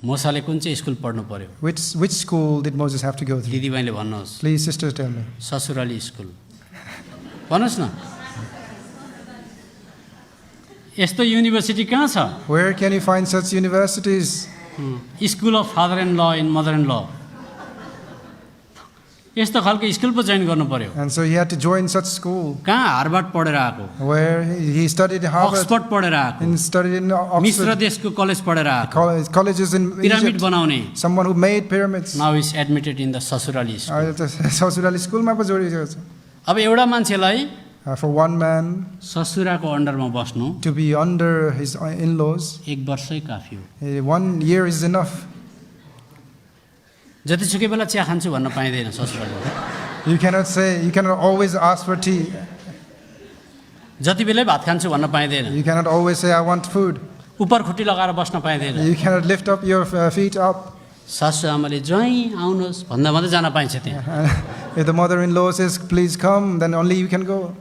मोसाले कुन चाहिँ स्कुल पढ्नु पर्यो? Which school did Moses have to go through? दिदीबहिनीले भन्नुहोस्। Please, sisters, tell me. ससुराली स्कुल भन्नुहोस् न। यस्तो युनिभर्सिटी कहाँ छ? Where can you find such universities? School of father and law and mother and ल यस्तो खालको स्कुल पो जोइन गर्नु पर्यो। And so he had to join such school. कहाँ हार्वर्ड पढेर आएको? Where he studied Harvard. Oxford पढेर आएको? And studied in मिस्र Oxford. देशको कलेज पढेर आएको? Colleges in pyramid Egypt. बनाउने? Someone who made pyramids. Now is admitted in the ससुराली स्कुल। ससुराली स्कुलमा पो जोडिएको छ। अब एउटा मान्छेलाई For one man ससुराको अन्डरमा बस्नु to be under his in-laws, एक वर्षै काफी हो। 1 year is enough. जतिसुकै बेला चिया खान्छु भन्न पाइँदैन ससुराली। You cannot always ask for tea. जति बेलै भात खान्छु भन्न पाइँदैन। You cannot always say, I want food. उपर खुट्टी लगाएर बस्न पाइँदैन। You cannot lift up your feet up. सासु आमाले ज्वाइँ आउनुहोस् भन्दा भन्दै जान पाइन्छ त्यहाँ। If the mother-in-law says, please come, then only you can go.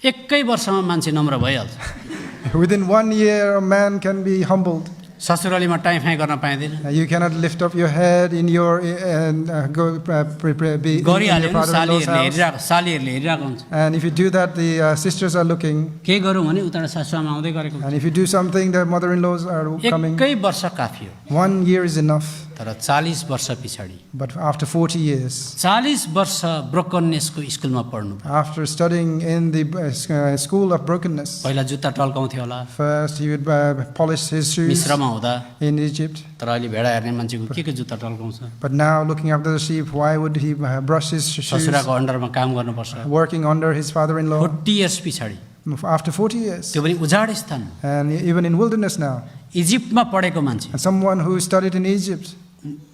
एकै वर्षमा मान्छे नम्र भइहाल्छ। Within 1 year, a man can be humbled. ससुरालीमा टाइम फाइ गर्न पाइँदैन। You cannot lift up your head in your be in your गरिहाल्यो father-in-law's house. सालीहरूले हेरिरहेको हुन्छ। And if you do that, the sisters are looking. के गरौँ भने उताबाट सासु आमा आउँदै गरेको And if you do something, the mother-in-laws are coming. एकै वर्ष काफी हो। 1 year is enough. तर 40 वर्ष पछाडि But after 40 years, 40 वर्ष ब्रोकननेसको स्कुलमा पढ्नु। after studying in the school of brokenness, पहिला जुत्ता टल्काउँथ्यो होला first he would polish his shoes मिश्रमा हुँदा, in Egypt. तर अहिले भेडा हेर्ने मान्छेको के जुत्ता टल्काउँछ? But now, looking after the sheep, why would he brush his shoes? ससुराको अन्डरमा काम गर्नुपर्छ। Working under his father-in-law. 40 years पछाडि, After 40 years. त्यो पनि उजाड स्थान, And even in wilderness now. इजिप्टमा पढेको मान्छे, And someone who studied in Egypt,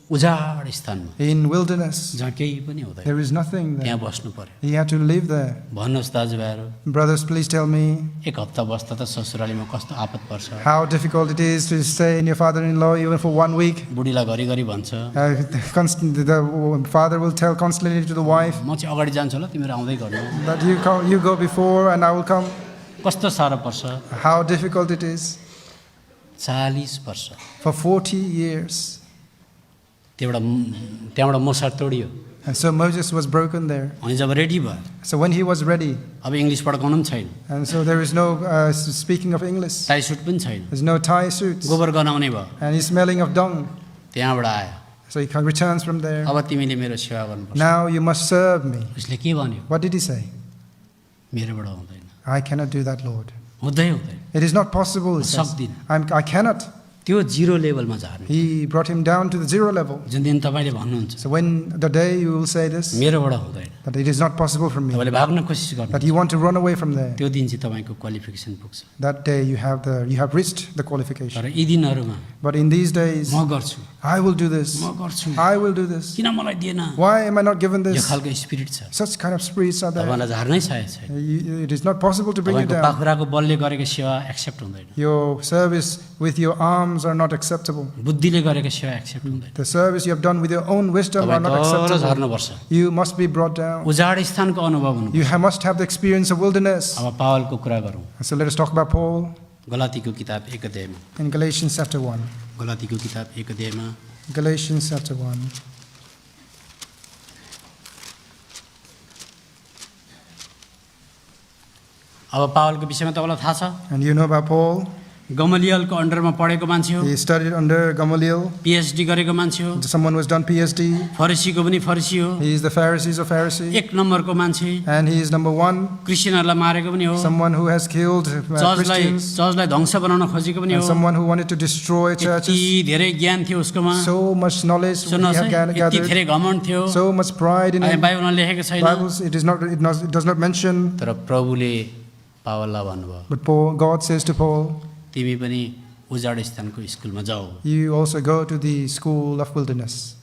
उजाड स्थानमा in wilderness, जहाँ केही पनि हुँदैन, there is nothing there. त्यहाँ बस्नु पर्यो। He had to live there. भन्नुहोस् दाजुभाइहरू, Brothers, please tell me एक हप्ता बस्दा त ससुरालीमा कस्तो आपत पर्छ। how difficult it is to stay in your father-in-law even for 1 week. बुढीलाई घरिघरि भन्छ, The father will tell constantly to the wife म चाहिँ अगाडि जान्छु होला तिमीहरू आउँदै गर्नु। that you go before and I will come. कस्तो साह्रो पर्छ। How difficult it is. 40 वर्ष For 40 years. त्यहाँबाट मोसा तोडियो। And so Moses was broken there. अनि जब रेडी भयो, So when he was ready, अब इङ्ग्लिस पढाउनु पनि छैन, and so there is no speaking of English, tie suit पनि छैन, there's no tie suits, गोबर गनाउने भयो, and he's smelling of dung. त्यहाँबाट आयो। So he returns from there. अब तिमीले मेरो सेवा गर्नुपर्छ। Now you must serve me. उसले के भन्यो? What did he say? मेरोबाट हुँदैन, I cannot do that, Lord. हुँदैन। It is not possible. He says. सक्दिनँ। I cannot. त्यो जिरो लेभलमा झार्नु। He brought him down to the 0 level. जुन दिन तपाईँले भन्नुहुन्छ So when the day you will say this, मेरोबाट हुँदैन, that it is not possible for me, तपाईँले भाग्न कोसिस गर्नु, that you want to run away from there, त्यो दिन चाहिँ तपाईँको क्वालिफिकेसन पुग्छ। that day you have reached the qualification. तर यी दिनहरूमा But in these days, म गर्छु, I will do this. म गर्छु, I will do this. किन मलाई दिएन? Why am I not given यो this? खालको स्पिरिट छ। Such kind of spirits are there. तपाईँलाई झार्नै सकेको छैन। It is not possible to bring you तपाईँको down. पाखुराको बलले गरेको सेवा एक्सेप्ट हुँदैन, Your service with your arms are not acceptable. बुद्धिले गरेको सेवा एक्सेप्ट हुँदैन। The service you have done with your own wisdom are तपाईँ not तल acceptable. झर्नुपर्छ। You must be brought down. उजाड स्थानको अनुभव हुनु। You must have the experience of wilderness. अब पावलको कुरा गरौँ। So let us talk about Paul गलातीको किताब 1 अध्यायमा, in Galatians chapter 1. गलातीको किताब 1 अध्यायमा Galatians chapter 1. अब पावलको विषयमा तपाईँलाई थाहा छ, And you know about Paul. गमलियलको अन्डरमा पढेको मान्छे हो, He studied under Gamaliel. PhD गरेको मान्छे हो, Someone who has done PhD. फरिसीको पनि फरिसी हो, He is the Pharisees of Pharisees. एक नम्बरको मान्छे, And he is number 1. क्रिस्चियनहरूलाई मारेको पनि हो, Someone who has killed Christians. चर्चलाई ध्वंस बनाउन खोजेको पनि And हो। someone who wanted to destroy यति churches. धेरै ज्ञान थियो उसकोमा, So much knowledge he सुन्नुहोस् had है, यति gathered. धेरै घमण्ड थियो। So much pride in him. बाइबलमा लेखेको छैन, Bibles, it does not mention. तर प्रभुले पावललाई भन्नुभयो, But God says to Paul, तिमी पनि उजाड स्थानको स्कुलमा जाऊ। you also go to the school of wilderness.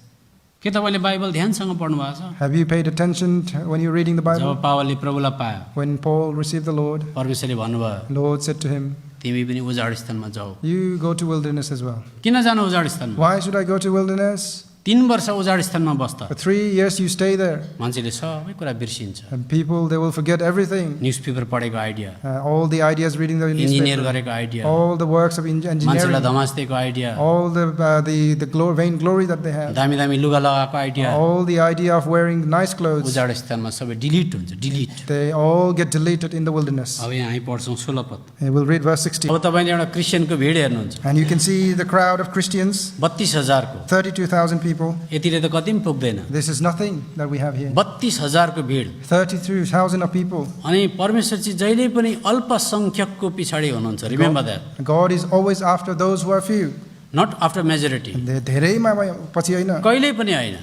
के तपाईँले बाइबल ध्यानसँग पढ्नु भएको छ? Have you paid attention when you're reading the Bible? जब पावलले प्रभुलाई पायो, When Paul received the Lord, परमेश्वरले भन्नुभयो, Lord said to him, तिमी पनि उजाड स्थानमा जाऊ। you go to wilderness as well. किन जानु उजाड स्थानमा? Why should I go to wilderness? 3 वर्ष उजाड स्थानमा बस्दा For 3 years you stay there. मान्छेले सबै कुरा बिर्सिन्छ। And people, they will forget everything. Newspaper पढेको idea, All the ideas reading the engineer newspaper. गरेको idea, All the works of मान्छेलाई engineering. धमास्तेको idea, All the vain glory that they have. दामी दामी लुगा लगाएको idea, All the idea of wearing nice clothes. उजाड स्थानमा सबै डिलिट हुन्छ, delete. They all get deleted in the wilderness. अब यहाँ पढ्छौँ 16 पद। And we'll read verse 16. अब तपाईँले एउटा क्रिस्चियनको भिड हेर्नुहुन्छ, And you can see the crowd of Christians, 32,000 को। 32,000 people. यतिले त कति पनि पुग्दैन। This is nothing that we have here. 32,000 को भिड। 33,000 of people. अनि परमेश्वर चाहिँ जहिले पनि अल्पसङ्ख्यकको पछाडि हुनुहुन्छ। Remember that, God is always after those who are few. Not after majority, धेरैमा पछि होइन, कहिल्यै पनि होइन।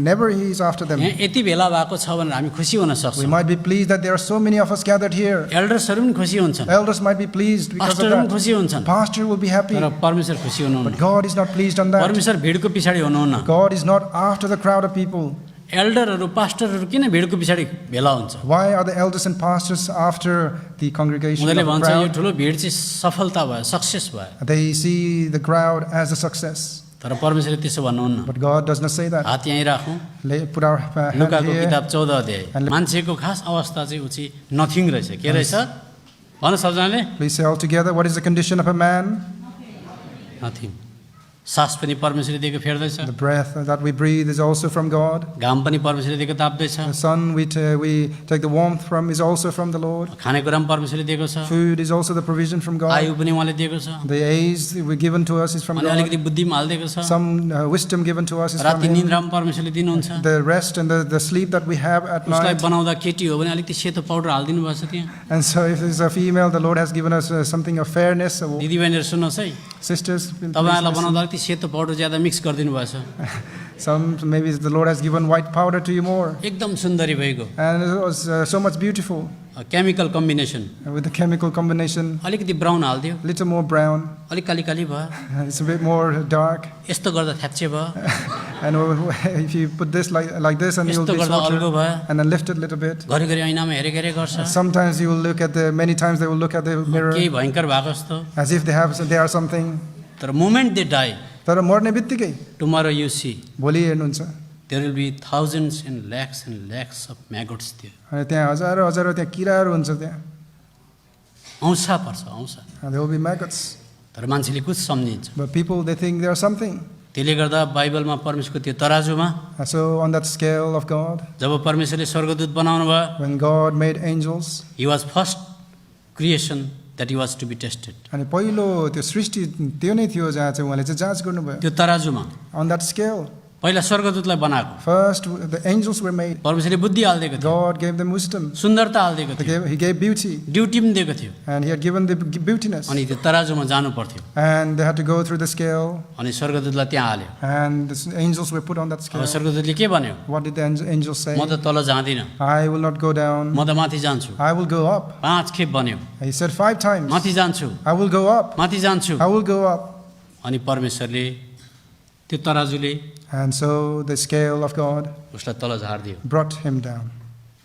never he is after them. यहाँ यति भेला भएको छ भनेर हामी खुसी हुन We सक्छौँ। might be pleased that there are so many of us gathered here. एल्डर्सहरू पनि खुसी हुन्छन्, Elders might be pleased because of पास्टरहरू पनि that. खुसी हुन्छन्, Pastor will be happy. तर परमेश्वर खुसी हुनुहुन्न। But God is not pleased on that. परमेश्वर भिडको पछाडि हुनुहुन्न। God is not after the crowd of people. एल्डरहरू पास्टरहरू किन भिडको पछाडि भेला हुन्छ? Why are the elders and pastors after the congregation of उनीहरूले the भन्छ यो crowd? ठुलो भिड चाहिँ सफलता भयो, सक्सेस भयो। They see the crowd as a success. तर परमेश्वरले त्यसो भन्नुहुन्न। But God does not say that. हात यहीँ राखौँ। Put our hand लुकाको here. किताब 14 अध्याय। मान्छेको खास अवस्था चाहिँ ऊ चाहिँ नथिङ रहेछ। के रहेछ भन सबजनाले? Please say all together, what is the condition of a man? Nothing. सास पनि परमेश्वरले दिएको फेर्दैछ, The breath that we breathe is also from God. घाम पनि परमेश्वरले दिएको ताप्दैछ, The sun we take the warmth from is also from the Lord. खानेकुरा पनि परमेश्वरले दिएको छ, Food is also the provision from God. आयु पनि उहाँले दिएको छ, The age that were given to us is from अनि God. अलिकति बुद्धि पनि हालिदिएको छ, Some wisdom given to us is from राति Him. निन्द्रा पनि परमेश्वरले दिनुहुन्छ। The rest and the sleep that we have at उसलाई night. बनाउँदा केटी हो भने अलिकति सेतो पाउडर हालिदिनु भएको छ त्यहाँ। And so if it's a female, the Lord has given us something of fairness. दिदीबहिनीहरू सुन्नुहोस् है, Sisters, please तपाईँहरूलाई listen. बनाउँदा अलिकति सेतो पाउडर ज्यादा मिक्स गरिदिनु भएको छ, Some maybe the Lord has given white powder to you more. एकदम सुन्दरी भइगयो। And it was so much beautiful chemical combination, with the chemical combination. अलिकति ब्राउन हालिदियो, Little more brown. अलिक काली काली भयो, It's a bit more dark. यस्तो गर्दा थ्याप्चे भयो, And if you put this like this, and you'll यस्तो be गर्दा अल्गो shorter, भयो। and then lift it a little bit. घरिघरि ऐनामा हेरेको हेरे गर्छ, Sometimes you will look at many times they will look at the mirror केही भयङ्कर भएको जस्तो। as if they are something. तर मोमेन्ट दे डाई, तर मर्ने बित्तिकै टुमारो यु सी भोलि हेर्नुहुन्छ there will be thousands and lakhs of maggots थियो। अनि त्यहाँ हजारौँ हजारौँ त्यहाँ किराहरू हुन्छ त्यहाँ. औँसा पर्छ, औँसा। And there will be maggots. तर मान्छेले कुछ सम्झिन्छ। But people, they think they are something. त्यसले गर्दा बाइबलमा परमेश्वरको त्यो तराजुमा And so on that scale of God, जब परमेश्वरले स्वर्गदूत बनाउनु भयो, when God made angels, he was first creation that he was to be tested. अनि पहिलो त्यो सृष्टि त्यो नै थियो जहाँ चाहिँ उहाँले चाहिँ जाँच गर्नुभयो. त्यो तराजुमा On that scale, पहिला स्वर्गदूतलाई बनाएको, first the angels were made. परमेश्वरले बुद्धि हालिदिएको थियो, God gave them wisdom. सुन्दरता हालिदिएको थियो, He gave beauty. ड्युटी पनि दिएको थियो, And He had given the beautiness. अनि त्यो तराजुमा जानु पर्थ्यो, And they had to go through the scale. अनि स्वर्गदूतलाई त्यहाँ हाल्यो। And the angels were put on that अब scale. स्वर्गदूतले के भन्यो? What did the angels say? म त तल जाँदिनँ, I will not go down. म त माथि जान्छु। I will go up. 5 खेप भन्यो, He said 5 times. माथि जान्छु, I will go up. माथि जान्छु। I will go up. अनि परमेश्वरले त्यो तराजुले And so the scale of God उसलाई तल झारिदियो। brought him down.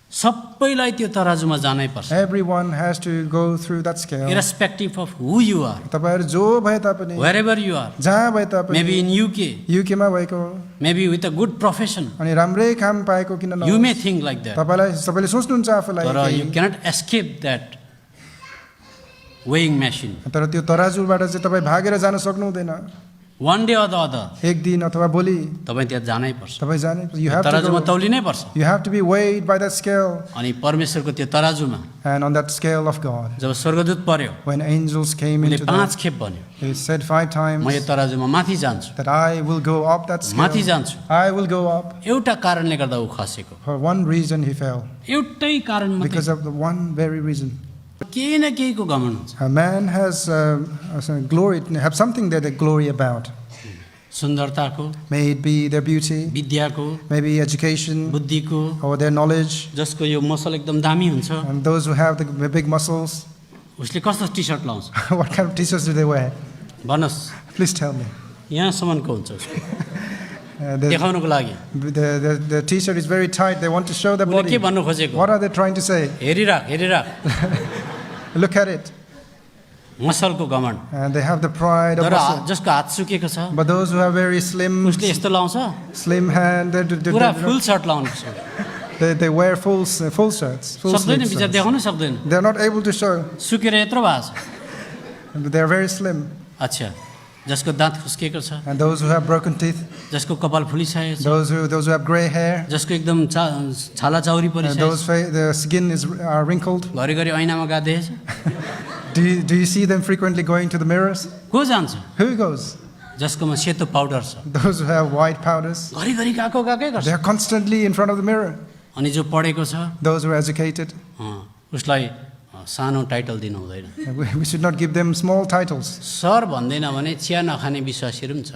सबैलाई त्यो तराजुमा जानै पर्छ, Everyone has to go through that scale. irrespective of who you are, तपाईहरु जो भए तापनि, wherever you are, जहाँ भए तापनि, maybe in UK, UK मा भएको, maybe with a good profession, अनि राम्रै काम पाएको किन you may नहोस्. think like that, तपाईलाई सबैले सोच्नुहुन्छ आफूलाई तर you केही. cannot escape that weighing machine. तर त्यो तराजुबाट चाहिँ तपाईँ भागेर जान सक्नु हुँदैन. One day or the other, एक दिन अथवा भोलि तपाईँ त्यहाँ जानै पर्छ, तपाईँ जाने. You have to तराजुमा go. तौलिनै पर्छ। You have to be weighed by that scale. अनि परमेश्वरको त्यो तराजुमा And on that scale of God, जब स्वर्गदूत पर्यो, when angels came उसले into 5 that, खेप भन्यो, he said 5 times म यो तराजुमा माथि जान्छु, that I will go up that माथि scale. जान्छु। I will go up. एउटा कारणले गर्दा ऊ खसेको, For one reason he fell. एउटै कारण मात्रै, Because of the one very reason. केही न केहीको घमण्ड हुन्छ। A man has glory, have something that they glory about. सुन्दरताको, May it be their beauty, विद्याको, maybe education, बुद्धिको, or their knowledge. जसको यो मसल एकदम दामी हुन्छ, And those who have the big muscles, उसले कस्तो टी सर्ट लाउँछ what kind of t-shirts do they wear? भन्नुहोस्? Please tell me. यहाँसम्मको हुन्छ उसको, The, देखाउनुको लागि। the t-shirt is very tight. They want to show their उसले body. के भन्नु खोजेको? What are they trying to say? हेरिराख हेरिराख, Look at it. मसलको घमण्ड। and they have the pride of तर muscle. जसको हात सुकेको छ But those who are very slim, उसले यस्तो लाउँछ, slim hand, पुरा फुल सर्ट लाउनु सक्छ। they wear full shirts, full सक्दैन, sleeve बिचार shirts. देखाउनु सक्दैन, They're not able to show. सुकेर यत्रो भएको छ। They're very slim. अच्छा, जसको दाँत खुस्किएको छ, And those who have broken teeth, जसको कपाल फुलिसकेको छ, those who have gray hair, जसको एकदम छाला चाउरी and परिसकेको those छ, the skin are wrinkled. घरिघरि ऐनामा गादेछ, Do you see them frequently going to the mirrors? को जान्छ? Who goes? जसकोमा सेतो पाउडर छ, Those who have white powders. घरिघरि गएकै गर्छ। They are constantly in front of the mirror. अनि जो पढेको छ Those who are educated. उसलाई सानो टाइटल दिनु हुँदैन। We should not give them small titles. Sir भन्दैन भने चिया नखाने विश्वासीहरू पनि छ।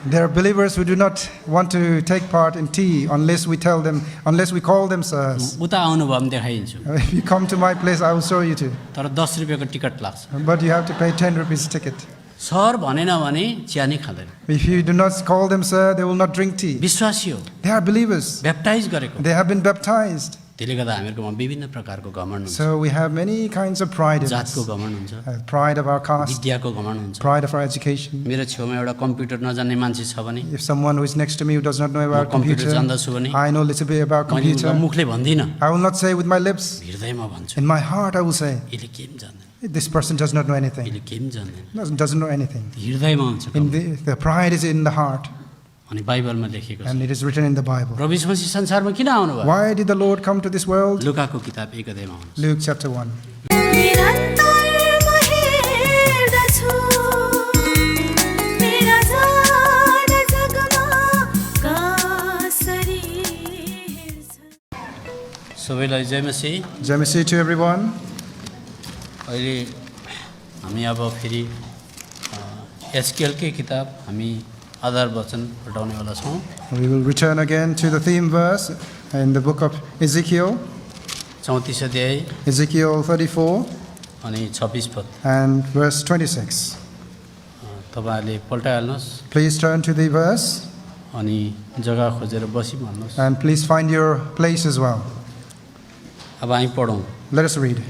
There are believers who do not want to take part in tea unless we call them sirs. उता आउनुभयो भने देखाइदिन्छु, If you come to my place, I will show you to. तर 10 रुपियाँको टिकट लाग्छ। But you have to pay 10 rupees ticket. Sir भनेन भने चिया नै खाँदैन। If you do not call them sir, they will not drink tea. विश्वासी हो, They are believers. ब्याप्टाइज गरेको। They have been baptized. त्यसले गर्दा हामीहरूकोमा विभिन्न प्रकारको घमण्ड हुन्छ। So we have many kinds of pride in जातको us. घमण्ड हुन्छ, Pride of our caste, विद्याको घमण्ड हुन्छ। pride of our education. मेरो छेउमा एउटा कम्प्युटर नजान्ने मान्छे छ भने, If someone who is next to me who does not know about computer computer, जान्दछु भने I know a little bit about मैले computer. मुखले भन्दिनँ, I will not say with my lips. हृदयमा भन्छु, In my heart, I will say, यसले के पनि जान्दैन, this person does not know anything. यसले के पनि जान्दैन। Doesn't know anything. हृदयमा हुन्छ In the pride is in the heart, अनि बाइबलमा लेखेको छ। and it is written in the Bible. प्रभु यीशु मसीह संसारमा किन आउनुभयो? Why did the Lord come to this world? लुकाको किताब 1 अध्यायमा आउनुहुन्छ। Luke chapter 1. सबैलाई जय मसीह। Jai Masih to everyone. अहिले हामी अब फेरि एसकेएलकै किताब हामी आधार वचन पढाउनेवाला छौँ। We will return again to the theme verse in the book of Ezekiel, 34 अध्याय Ezekiel 34 अनि 26 पद। and verse 26. तपाईँहरूले पल्टाइहाल्नुहोस् Please turn to the verse अनि जग्गा खोजेर बसिहाल्नुहोस्। and please find your place as well. अब हामी पढौँ। Let us read.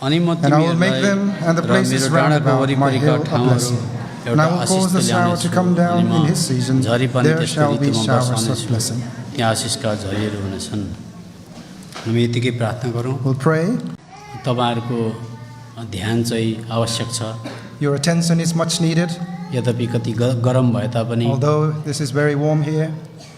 अनि म And I will make तिमीहरूलाई them and the र places मेरो round डाँडाको about my वरिपरिका hill a ठाउँहरू blessing. And I एउटा will cause the आशिषले shower to ल्याउनेछु। come down अनि म in his season. झरी पनि There त्यस्तै shall be ऋतुमा showers of वर्षाउनेछु। blessing. त्यहाँ आशिषका झरीहरू हुनेछन्। हामी यतिकै प्रार्थना गरौँ। We'll pray. तपाईँहरूको ध्यान चाहिँ आवश्यक छ। Your attention is much needed. यद्यपि कति गरम भए तापनि Although this is very warm here,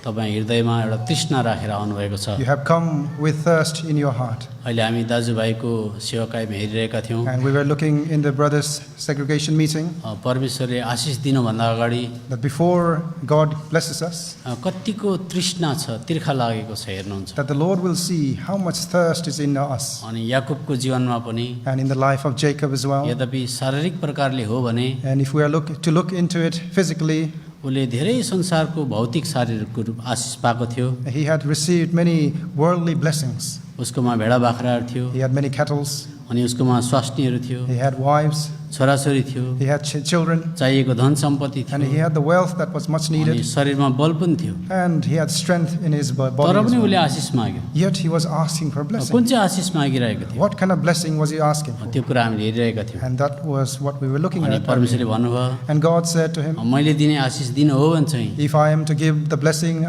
तपाईँ हृदयमा एउटा तृष्णा राखेर आउनुभएको छ। you have come with thirst in your heart. अहिले हामी दाजुभाइको सेवाकायमा हेरिरहेका थियौँ। And we were looking in the brothers' segregation meeting परमेश्वरले आशिष दिनुभन्दा अगाडि that before God blesses us, कतिको तृष्णा छ, तिर्खा लागेको छ हेर्नुहुन्छ। that the Lord will see how much thirst is in us. अनि याकुबको जीवनमा पनि And in the life of Jacob as well. यद्यपि शारीरिक प्रकारले हो भने And if we are to look into it physically, उसले धेरै संसारको भौतिक शारीरिक रूप आशिष पाएको थियो। he had received many worldly blessings. उसकोमा भेडा बाख्राहरू थियो, He had many cattle, अनि उसकोमा स्वास्नीहरू थियो, he had wives, छोराछोरी थियो, he had children, चाहिएको धन सम्पत्ति and he थियो, had the wealth that was much अनि needed, शरीरमा बल पनि थियो। and he had strength in his body तर as पनि उसले well. आशिष माग्यो। Yet he was asking for a blessing. कुन चाहिँ आशिष मागिरहेको थियो? What kind of blessing was he asking for? त्यो कुरा हामीले हेरिरहेका थियौँ। And that was what we were looking अनि at. परमेश्वरले भन्नुभयो, And God said to him, मैले दिने आशिष दिन हो भने चाहिँ if I am to give the blessing,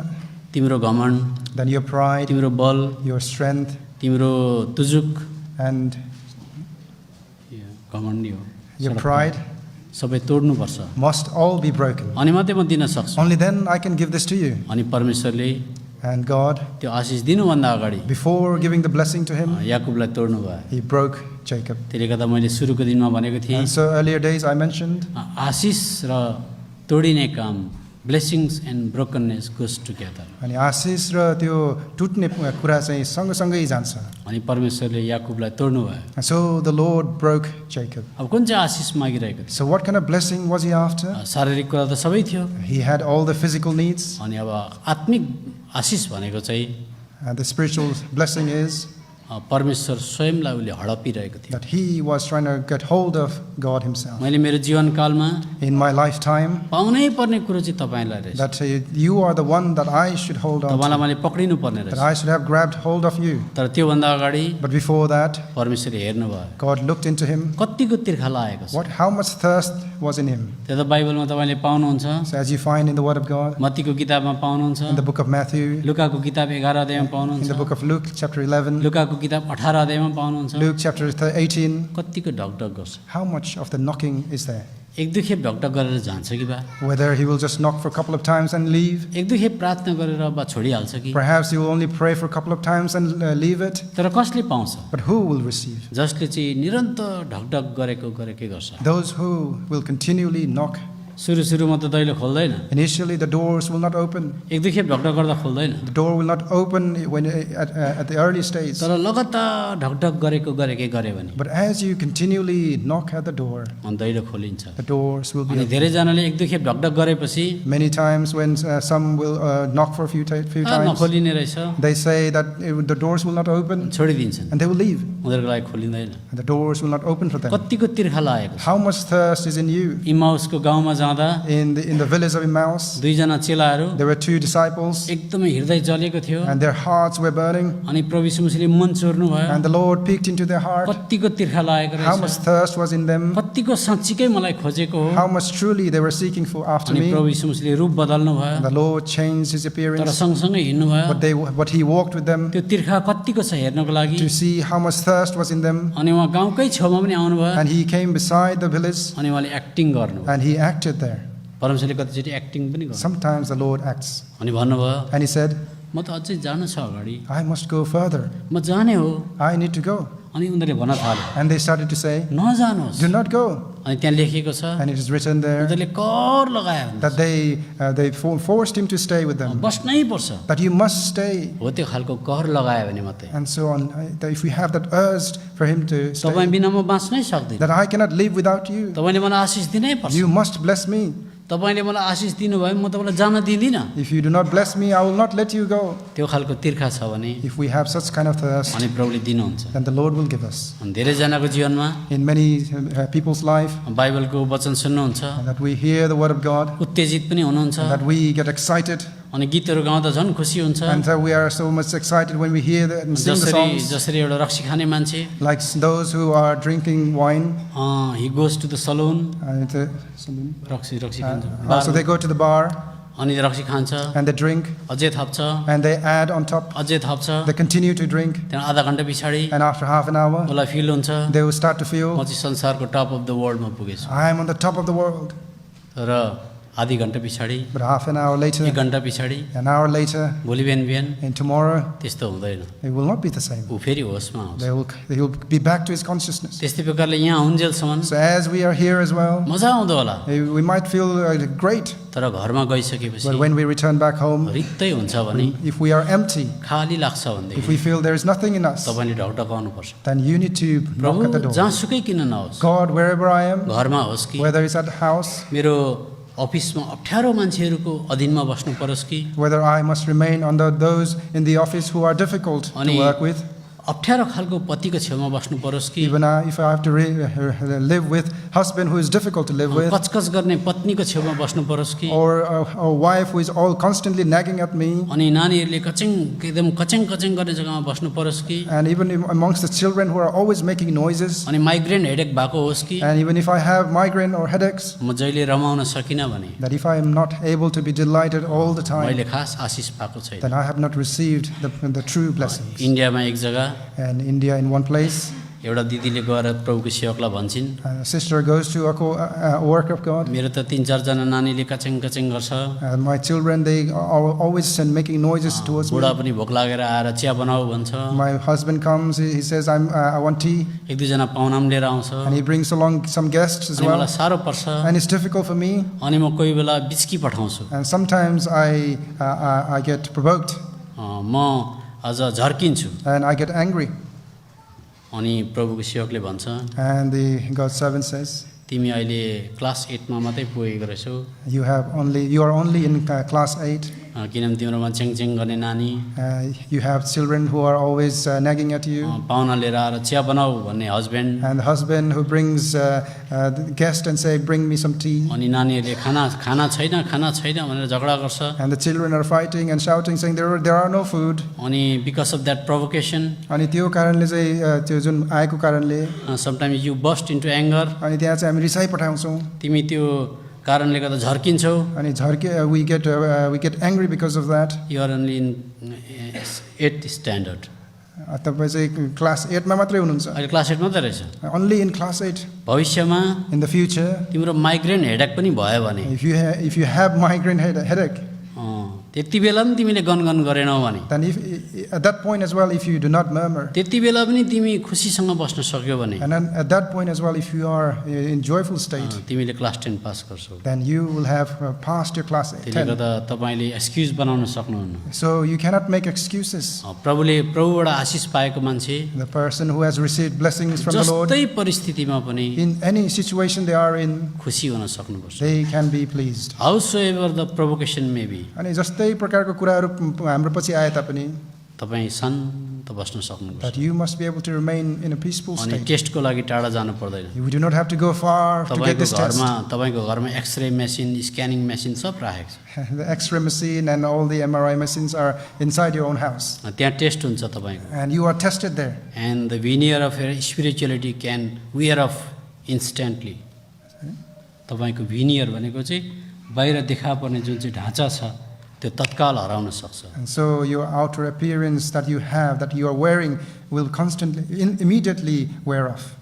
तिम्रो घमण्ड, then your pride, तिम्रो बल, your strength, तिम्रो तुजुक, and घमण्ड नि हो, your pride सबै तोड्नुपर्छ। must all be broken. अनि मात्रै म दिन सक्छु। Only then I can give this to you. अनि परमेश्वरले And God, त्यो आशिष दिनुभन्दा अगाडि before giving the blessing to him, याकुबलाई तोड्नु भयो। he broke Jacob. त्यसले गर्दा मैले सुरुको दिनमा भनेको थिएँ, And so earlier days I mentioned आशिष र तोडिने काम, blessings and brokenness goes together. अनि आशिष र त्यो टुट्ने कुरा चाहिँ सँगसँगै जान्छ. अनि परमेश्वरले याकुबलाई तोड्नु भयो। And so the Lord broke Jacob. अब कुन चाहिँ आशिष मागिरहेको थियो? So what kind of blessing was he after? शारीरिक कुरा त सबै थियो, He had all the physical needs. अनि अब आत्मिक आशिष भनेको चाहिँ And the spiritual blessing is परमेश्वर स्वयंलाई उसले हडपिरहेको थियो। that he was trying to get hold of God himself. मैले मेरो जीवनकालमा In my lifetime, पाउनै पर्ने कुरो चाहिँ तपाईँलाई रहेछ, that you are the one that I should hold on तपाईँलाई to, मैले पक्रिनु पर्ने that रहेछ। I should have grabbed hold of you. तर त्योभन्दा अगाडि But before that, परमेश्वरले हेर्नुभयो God looked into him. कतिको तिर्खा लागेको छ। How much thirst was in him. त्यो त बाइबलमा तपाईँले पाउनुहुन्छ, So as you find in the Word of God, मत्तीको किताबमा पाउनुहुन्छ, in the book of Matthew, लुकाको किताब 11 अध्यायमा in पाउनुहुन्छ, the book of Luke chapter 11, लुकाको किताब 18 अध्यायमा पाउनुहुन्छ, Luke chapter 18, कतिको ढकढक गर्छ। how much of the knocking is there? एक दुई खेप ढकढक गरेर जान्छ कि बा, Whether he will just knock for a couple of times and leave. एक दुई खेप प्रार्थना गरेर बा छोडिहाल्छ कि, Perhaps he will only pray for a couple of times and leave it. तर कसले पाउँछ? But who will receive? जसले चाहिँ निरन्तर ढकढक गरेकै गर्छ। Those who will continually knock. सुरुमा त दैलो खोल्दैन, Initially, the doors will not open. एक दुई खेप ढकढक गर्दा खोल्दैन, The door will not open when at the early stage. तर लगातार ढकढक गरेकै गऱ्यो भने But as you continually knock at the door, अनि दैलो खोलिन्छ। the doors will be अनि open. धेरैजनाले एक दुई खेप ढकढक गरेपछि Many times when some will knock for a few times, नखोलिने रहेछ, they say that the doors will not open छोडिदिन्छन्, and they will leave. उनीहरूको लागि खोलिँदैन। And the doors will not open for them. कतिको तिर्खा लागेको छ। How much thirst is in you? इमाउसको गाउँमा जाँदा In the village of Emmaus, दुईजना चेलाहरू there were two disciples एकदमै हृदय जलेको थियो, and their hearts were burning, अनि प्रभु यीशु मसीहले मन चोर्नु भयो। and the Lord peeked into their heart. कतिको तिर्खा लागेको How much रहेछ, thirst was in them, कतिको साँच्चीकै मलाई खोजेको हो। how much truly they were seeking for after अनि me. प्रभु यीशु मसीहले रूप बदल्नु भयो, And the Lord changed his तर appearance, सँगसँगै हिँड्नु भयो। but he walked with them त्यो तिर्खा कतिको छ हेर्नको लागि, to see how much thirst was in them. अनि उहाँ गाउँकै छेउमा पनि आउनु भयो, And he came beside the village अनि उहाँले एक्टिङ गर्नु भयो। and he acted there. परमेश्वरले कतिचोटि एक्टिङ पनि गर्नु, Sometimes the Lord acts. अनि भन्नुभयो And he said, म त अझै जानु छ अगाडि, I must go further. म जाने हो। I need to go. अनि उनीहरूले भन्न थाल्यो And they started to say, नजानुहोस्, do not go. अनि त्यहाँ लेखिएको छ And it is written there उनीहरूले कर लगायो भने that they forced him to stay with them, बस्नै पर्छ, that you must stay, हो त्यो खालको कर लगायो भने मात्रै। and so on. That if we have that urge for him to तपाईँ stay, बिना म बाँच्नै सक्दिनँ, that I cannot live without you, तपाईँले मलाई आशिष दिनै पर्छ, you must bless me. तपाईँले मलाई आशिष दिनुभयो म तपाईँलाई जान दिँदिनँ। If you do not bless me, I will not let you go. त्यो खालको तिर्खा छ भने If we have such kind of thirst, अनि प्रभुले दिनुहुन्छ। then the Lord will give us. अनि धेरैजनाको जीवनमा In many people's life, बाइबलको वचन सुन्नुहुन्छ, and that we hear the word of God, उत्तेजित पनि हुनुहुन्छ, and that we get excited, अनि गीतहरू गाउँदा झन् खुसी हुन्छ। and that we are so much excited when we hear and sing the songs, जसरी एउटा रक्सी खाने मान्छे, like those who are drinking wine. he goes to the saloon, And रक्सी खान्छ, so they go to the bar अनि रक्सी खान्छ, and they drink, अझै थप्छ, and they add on top. अझै थप्छ, They continue to drink, त्यहाँ आधा घन्टा पछाडि and after half an hour, उसलाई फिल हुन्छ they will start to म feel, चाहिँ संसारको टप अफ द वर्ल्डमा पुगेछु। I am on the top of the world. र आधी घन्टा पछाडि, But half an hour later, एक घन्टा पछाडि, an hour later, भोलि बिहान and tomorrow, त्यस्तो हुँदैन, it will not be the same. ऊ फेरि होसमा आउँछ। They will be back to his consciousness. त्यस्तै प्रकारले यहाँ हुन्जेलसम्म So as we are here as well, मजा आउँदो होला, we might feel great, तर घरमा गइसकेपछि but when we return back home, रित्तै हुन्छ भने, if we are empty, खाली लाग्छ if we भनेदेखि feel there is nothing in us, तपाईँले ढकढकाउनु पर्छ। then you need to knock at the प्रभु door. जहाँसुकै किन नहोस्, God, wherever I am, घरमा होस् कि whether it's at the house, मेरो अफिसमा अप्ठ्यारो मान्छेहरूको अधीनमा बस्नु परोस् कि, whether I must remain under those in the office who are difficult to अनि work with, अप्ठ्यारो खालको पतिको छेउमा बस्नु परोस् कि, even if I have to live with husband who is difficult to live with, कचकच गर्ने पत्नीको छेउमा बस्नु परोस् कि, or a wife who is all constantly nagging at me, अनि नानीहरूले एकदम कचेङ गर्ने जग्गामा बस्नु परोस् कि, and even amongst the children who are always making noises, अनि माइग्रेन हेडेक भएको होस् कि, and even if I have migraine or headaches, म जहिले रमाउन सकिनँ भने that if I am not able to be delighted all the time, मैले खास आशिष पाएको छैन। then I have not received the true blessings. इन्डियामा एक जग्गा And India, in one place, एउटा दिदीले गएर प्रभुको सेवकलाई भन्छन्, a sister goes to a work of God. मेरो त 3-4 जना नानीले कचेङ गर्छ, My children, they are always making noises towards me. बुढा पनि भोक लागेर आएर चिया बनाऊ भन्छ, My husband comes, he says, I want tea, एक दुईजना पाहुना पनि लिएर आउँछ, and he brings along some guests as अनि well. मलाई साह्रो पर्छ, And it's difficult for me, अनि म कोही बेला बिस्की पठाउँछु, and sometimes I get provoked, म अझ झर्किन्छु, and I get angry. अनि प्रभुको सेवकले भन्छ, And the God's servant says, तिमी अहिले क्लास 8मा मात्रै पुगेको रहेछौ, you are only in class 8, किनभने तिम्रोमा च्याङच्याङ गर्ने नानी You have children who are always nagging at you, पाहुना लिएर आएर चिया बनाऊ भन्ने husband and the husband who brings the guest and say, "Bring me some tea." अनि नानीहरूले खाना छैन भनेर झगडा गर्छ And the children are fighting and shouting, saying, "There are no food." अनि बिकज अफ द्याट प्रोभोकेसन अनि त्यो कारणले चाहिँ त्यो जुन आएको कारणले sometimes you burst into anger अनि त्यहाँ चाहिँ हामी रिसाइ पठाउँछौँ तिमी त्यो कारणले गर्दा झर्किन्छौ अनि we get angry because of that. You're only in 8th standard तपाईँ चाहिँ क्लास 8 मा मात्रै हुनुहुन्छ, अहिले क्लास 8 मात्रै रहेछ only in class 8. भविष्यमा In the future, तिम्रो माइग्रेन हेडेक पनि भयो भने if you have migraine headache, त्यति बेला पनि तिमीले गनगन गरेनौ भने then at that point as well, if you do not murmur, त्यति बेला पनि तिमी खुसीसँग बस्न सक्यौ भने and then at that point as well, if you are in joyful state, तिमीले क्लास 10 पास गर्छौ then you will have passed your class त्यसले 10. गर्दा तपाईले एक्सक्युज बनाउन सक्नुहुन्न So you cannot make excuses. प्रभुबाट आशिष पाएको मान्छे The person who has received blessings from the Lord, जस्तै परिस्थितिमा पनि in any situation they are in, खुसी हुन सक्नुपर्छ they can be pleased. However the provocation may be अनि जस्तै प्रकारको कुराहरू हाम्रो पछि आए तापनि, तपाईँ शान्त बस्न सक्नुपर्छ that you must be able to remain in a peaceful अनि state. टेस्टको लागि टाढा जानु पर्दैन You do not have to go far to get this test. तपाईँको घरमा एक्सरे मेसिन स्क्यानिङ मेसिन सब राखेको छ The X-ray machine and all the MRI machines are inside your own house, त्यहाँ टेस्ट हुन्छ तपाईँको and you are tested there. And the veneer of your spirituality can wear off instantly तपाईँको veneer भनेको चाहिँ बाहिर देखा पर्ने जुन चाहिँ ढाँचा छ त्यो तत्काल हराउन सक्छ And so your outer appearance that you have, that you are wearing, will immediately wear off.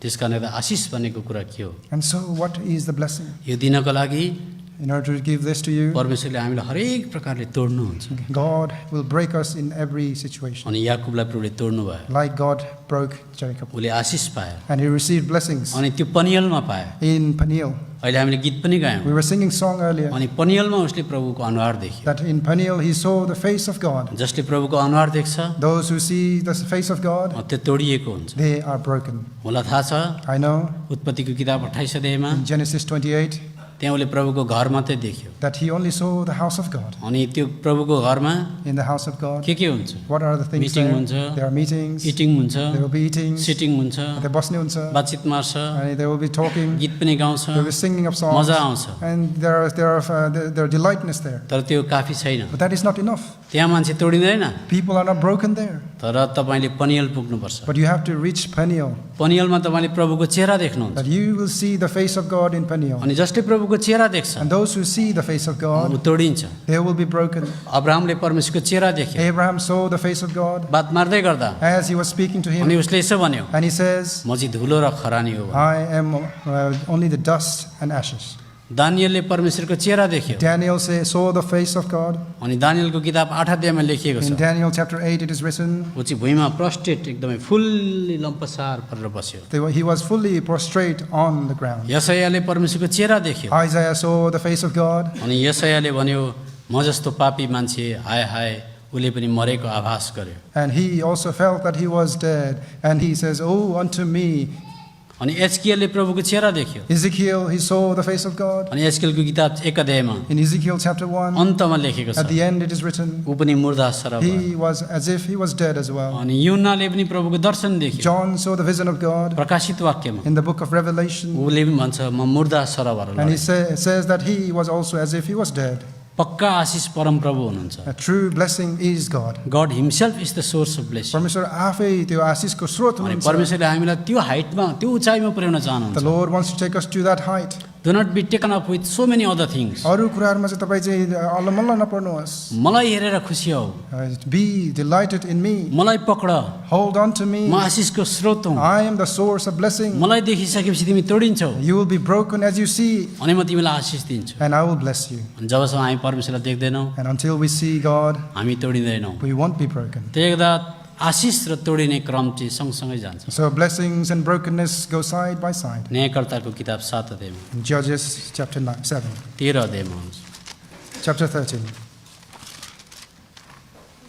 त्यस कारणले त आशिष भनेको कुरा के हो And so what is the blessing? यो दिनको लागि In order to give this to you, परमेश्वरले हामीलाई हरेक प्रकारले तोड्नुहुन्छ God will break us in every situation. अनि याकुबलाई प्रभुले तोड्नु भयो Like God broke Jacob. उसले आशिष पायो And he received blessings अनि त्यो पनियलमा पायो in Peniel. अहिले हामीले गीत पनि गायौँ We were singing song earlier अनि पनियलमा उसले प्रभुको अनुहार देख्यो that in Peniel he saw the face of God. जसले प्रभुको अनुहार देख्छ Those who see the face of God, त्यो तोडिएको हुन्छ they are broken. मलाई थाहा छ I know उत्पत्तिको किताब 28 अध्यायमा in Genesis 28 त्यहाँ उसले प्रभुको घर मात्रै देख्यो that he only saw the house of God. अनि त्यो प्रभुको घरमा In the house of God, के हुन्छ what are the things Meeting there? हुन्छ, There are meetings, इटिङ हुन्छ there will be eatings, sitting हुन्छ they बस्ने हुन्छ, बातचित मार्छ and they will be talking, गीत पनि गाउँछ they will be singing of songs, मजा आउँछ and there are delightness there. तर त्यो काफी छैन But that is not enough. त्यहाँ मान्छे तोडिँदैन People are not broken there. तर तपाईँले पनियल पुग्नुपर्छ But you have to reach Peniel, पनियलमा तपाईँले प्रभुको चेहरा देख्नुहुन्छ that you will see the face of God in Peniel. अनि जसले प्रभुको चेहरा देख्छ And those who see the face of ऊ God, तोडिन्छ they will be broken. अब्राहमले परमेश्वरको चेहरा देख्यो Abraham saw the face of God बात मार्दै गर्दा as he was speaking to अनि him, उसले यसो भन्यो and he says, म चाहिँ धुलो र खरानी हो I am only the dust and ashes. दानियलले परमेश्वरको चेहरा देख्यो Daniel saw the face of God. अनि दानियलको किताब 8 अध्यायमा लेखिएको In छ Daniel chapter 8 it is written, ऊ चाहिँ भुइँमा प्रस्टेट एकदमै फुल्ली लम्पसार परेर बस्यो he was fully prostrate on the ground. यसयाले परमेश्वरको चेहरा देख्यो Isaiah saw the face of God, अनि यसयाले भन्यो म जस्तो पापी मान्छे हाय हाय उसले पनि मरेको आभास गर्यो and he also felt that he was dead. And he says, "Oh, unto me." अनि एचकेलले प्रभुको चेहरा देख्यो Ezekiel, he saw the face of God. अनि एचकेलको किताब 1 अध्यायमा In Ezekiel chapter 1, अन्तमा लेखेको छ at the end it is written, ऊ पनि मुर्दा सर भयो he was as if he was dead as well. अनि युहन्नाले पनि प्रभुको दर्शन देख्यो John saw the vision of God प्रकाशित वाक्यमा in the book of Revelation, उसले पनि भन्छ म मुर्दा सर भएर and he लडेँ। says that he was also as if he was dead. पक्का आशिष परम प्रभु हुनुहुन्छ A true blessing is God. God himself is the source of blessing परमेश्वर आफै त्यो आशिषको स्रोत अनि हुनुहुन्छ. परमेश्वरले हामीलाई त्यो हाइटमा त्यो उचाइमा पुर्याउन The चाहनुहुन्छ Lord wants to take us to that height. Do not be taken up with so many other things अरू कुराहरूमा चाहिँ तपाईँ चाहिँ अल्लमल्ल नपर्नुहोस्. मलाई हेरेर खुसी हौ Be delighted in me. मलाई पक्र Hold on to me. म आशिषको स्रोत हुँ I am the source of blessing. मलाई देखिसकेपछि तिमी तोडिन्छौ You will be broken as you see, अनि म तिमीलाई आशिष दिन्छु and I will bless you. अनि जबसम्म हामी परमेश्वरलाई देख्दैनौँ And until we see God, हामी तोडिँदैनौँ we won't be broken. त्यसले गर्दा आशिष र तोडिने क्रम चाहिँ सँगसँगै जान्छ So blessings and brokenness go side by side. न्यायकर्ताको किताब 7 अध्यायमा In Judges chapter 7, 13 अध्यायमा हुन्छ chapter 13.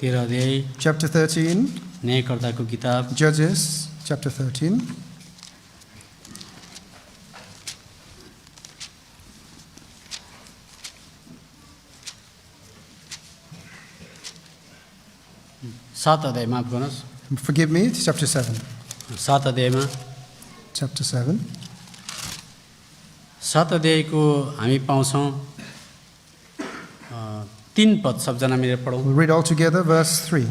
13 अध्याय Chapter 13, न्यायकर्ताको किताब Judges chapter 13. 7 अध्याय माफ गर्नुहोस्, Forgive me, it's chapter 7. 7 अध्यायमा, Chapter 7. 7 अध्यायको हामी पाउँछौँ 3 पद, सबजना मिलेर पढौँ। We'll read all together, verse 3.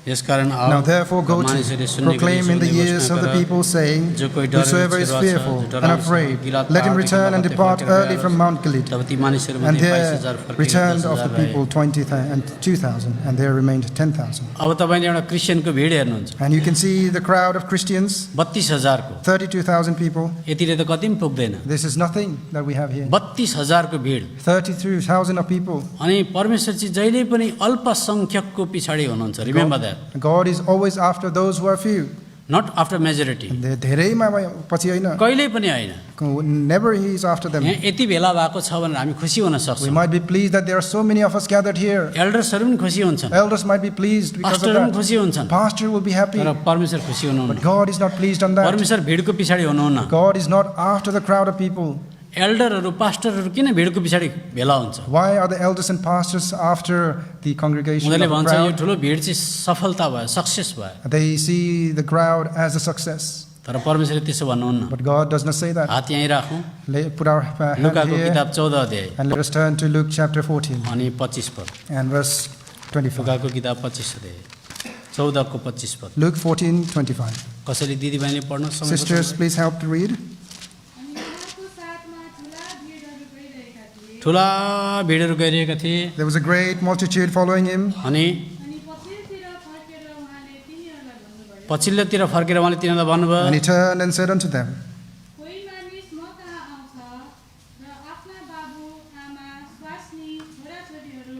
यसकारण Now therefore go to मानिसहरूले सुन्ने proclaim in the गरी ears of the घोषणा गर, people, saying, जो कोही डरेर Whosoever is छिर्छ, fearful and डराउँछ, afraid, गिलात let him पहाडदेखि return and लगत्तै depart फर्केर early गएर from Mount Gilead. तब ती मानिसहरूमध्ये And 22,000 there फर्केर returned of 10,000 the रहे। people 20,000 and 2,000, and there remained 10,000. अब तपाईँले एउटा क्रिस्चियनको भिड हेर्नुहुन्छ, And you can see the crowd of Christians, 32,000 को, 32,000 people. यतिले त कति पनि पुग्दैन। This is nothing that we have here. 32,000 को भिड। 32,000 of people. अनि परमेश्वर चाहिँ जहिले पनि अल्पसङ्ख्यकको पछाडि हुनुहुन्छ, remember that, God is always after those who are few. Not after majority, धेरैमा पछि होइन, कहिल्यै पनि होइन। never he is after them. यहाँ यति भेला भएको छ भनेर हामी खुसी हुन We सक्छौँ, might be pleased that there are so many of us gathered here. एल्डर्सहरू पनि खुसी हुन्छन्, Elders might be pleased because of पास्टरहरू पनि that. खुसी हुन्छन्, Pastor will be happy. तर परमेश्वर खुसी हुनुहुन्न। But God is not pleased on that. परमेश्वर भिडको पछाडि हुनुहुन्न। God is not after the crowd of people. एल्डरहरू पास्टरहरू किन भिडको पछाडि भेला हुन्छ? Why are the elders and pastors after the congregation of उनीहरूले the भन्छ यो crowd? ठुलो भिड चाहिँ सफलता भयो, सक्सेस भयो, They see the crowd as a success. तर परमेश्वरले त्यसो भन्नुहुन्न। But God does not say that. हात यहीँ राखौँ, Put our hand लुकाको here किताब 14 अध्याय and let us turn to Luke chapter 14 अनि 25 पद, and verse 25. लुकाको किताब 25 अध्याय 14 को 25 पद। Luke 14:25. कसैले दिदीबहिनीले पढ्न समय Sisters, please help to read. ठुला भिडहरू गइरहेका थिए There was a great multitude following him. अनि पछिल्लोतिर फर्केर उहाँले तिनीहरूलाई भन्नुभयो, And he turned and said unto them, कोही मानिस म कहाँ आउँछ र आफ्ना बाबु आमा स्वास्नी छोराछोरीहरू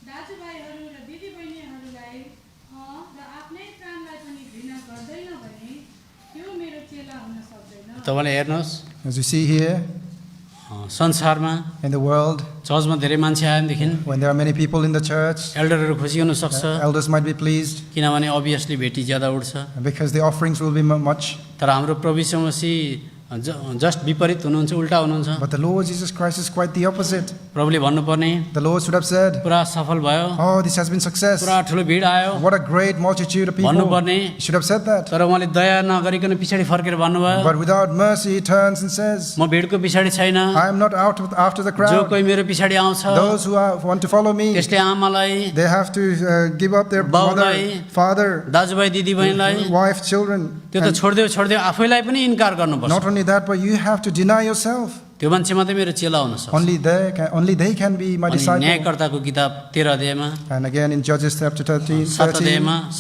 दाजुभाइहरू र दिदीबहिनीहरूलाई र आफ्नै प्राणलाई पनि घृणा गर्दैन भने त्यो मेरो चेला हुन सक्दैन। तपाईँले हेर्नुहोस्, as you see here, संसारमा in the world, चर्चमा धेरै मान्छे आएदेखि when there are many people in the church, एल्डरहरू खुसी हुन सक्छ, elders might be pleased किनभने अभियसली भेटी ज्यादा उठ्छ। because the offerings will be much. तर हाम्रो प्रभु यीशु मसीह जस्ट विपरीत हुनुहुन्छ, उल्टा हुनुहुन्छ। But the Lord Jesus Christ is quite the opposite. प्रभुले भन्नुपर्ने The Lord should have said, पुरा सफल भयो, oh, this has been success. पुरा ठुलो भिड आयो What a great multitude of people. भन्नुपर्ने, He should have said that. तर उहाँले दया नगरिकन पछाडि फर्केर भन्नुभयो, But without mercy, he turns and says, म भिडको पछाडि छैन, I am not out after the जो crowd. कोही मेरो पछाडि आउँछ Those who want to follow me, त्यसले आमालाई, they have to give up their mother, बाउलाई, father, दाजुभाइ दिदीबहिनीलाई, wife, children. त्यो त छोडिदेऊ आफैलाई पनि इन्कार गर्नुपर्छ। Not only that, but you have to deny yourself. त्यो मान्छे मात्रै मेरो चेला हुन सक्छ। Only they can be my अनि disciple. न्यायकर्ताको किताब 13 अध्यायमा, And again in Judges chapter 13, 7 अध्यायमा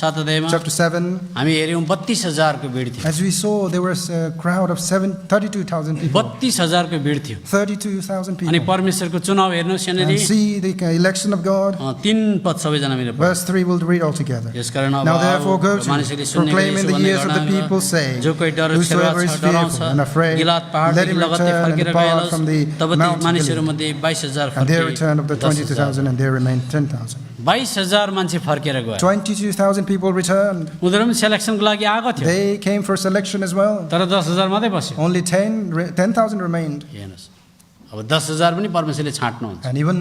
chapter 7, हामी हेऱ्यौँ 32,000 को भिड थियो, as we saw, there was a crowd of 32,000 people. 32,000 को भिड थियो। 32,000 अनि people. परमेश्वरको चुनाव हेर्नुहोस् यहाँनिर, And see the election of God. 3 पद सबैजना मिलेर पढ्नु। Verse 3 we'll read all together. यसकारण अब Now therefore go to मानिसहरूले सुन्ने proclaim गरी in यसो the भन्ने ears of the गर्नु people, saying, जो कोही डराउँछ Whosoever is fearful and afraid, गिलात let पहाडदेखि him लगत्तै return and फर्केर depart गइहालोस्, from the तब ती Mount Gilead. मानिसहरूमध्ये 22,000 And there फर्के, returned of the 22,000, and there remained 10,000. 22,000 मान्छे फर्केर गए। 22,000 people returned. उनीहरू पनि सेलेक्सनको लागि आएको थियो, They came for selection as well. तर 10,000 मात्रै बस्यो। Only 10,000 remained. हेर्नुहोस्, अब 10,000 पनि परमेश्वरले छाट्नुहुन्छ। And even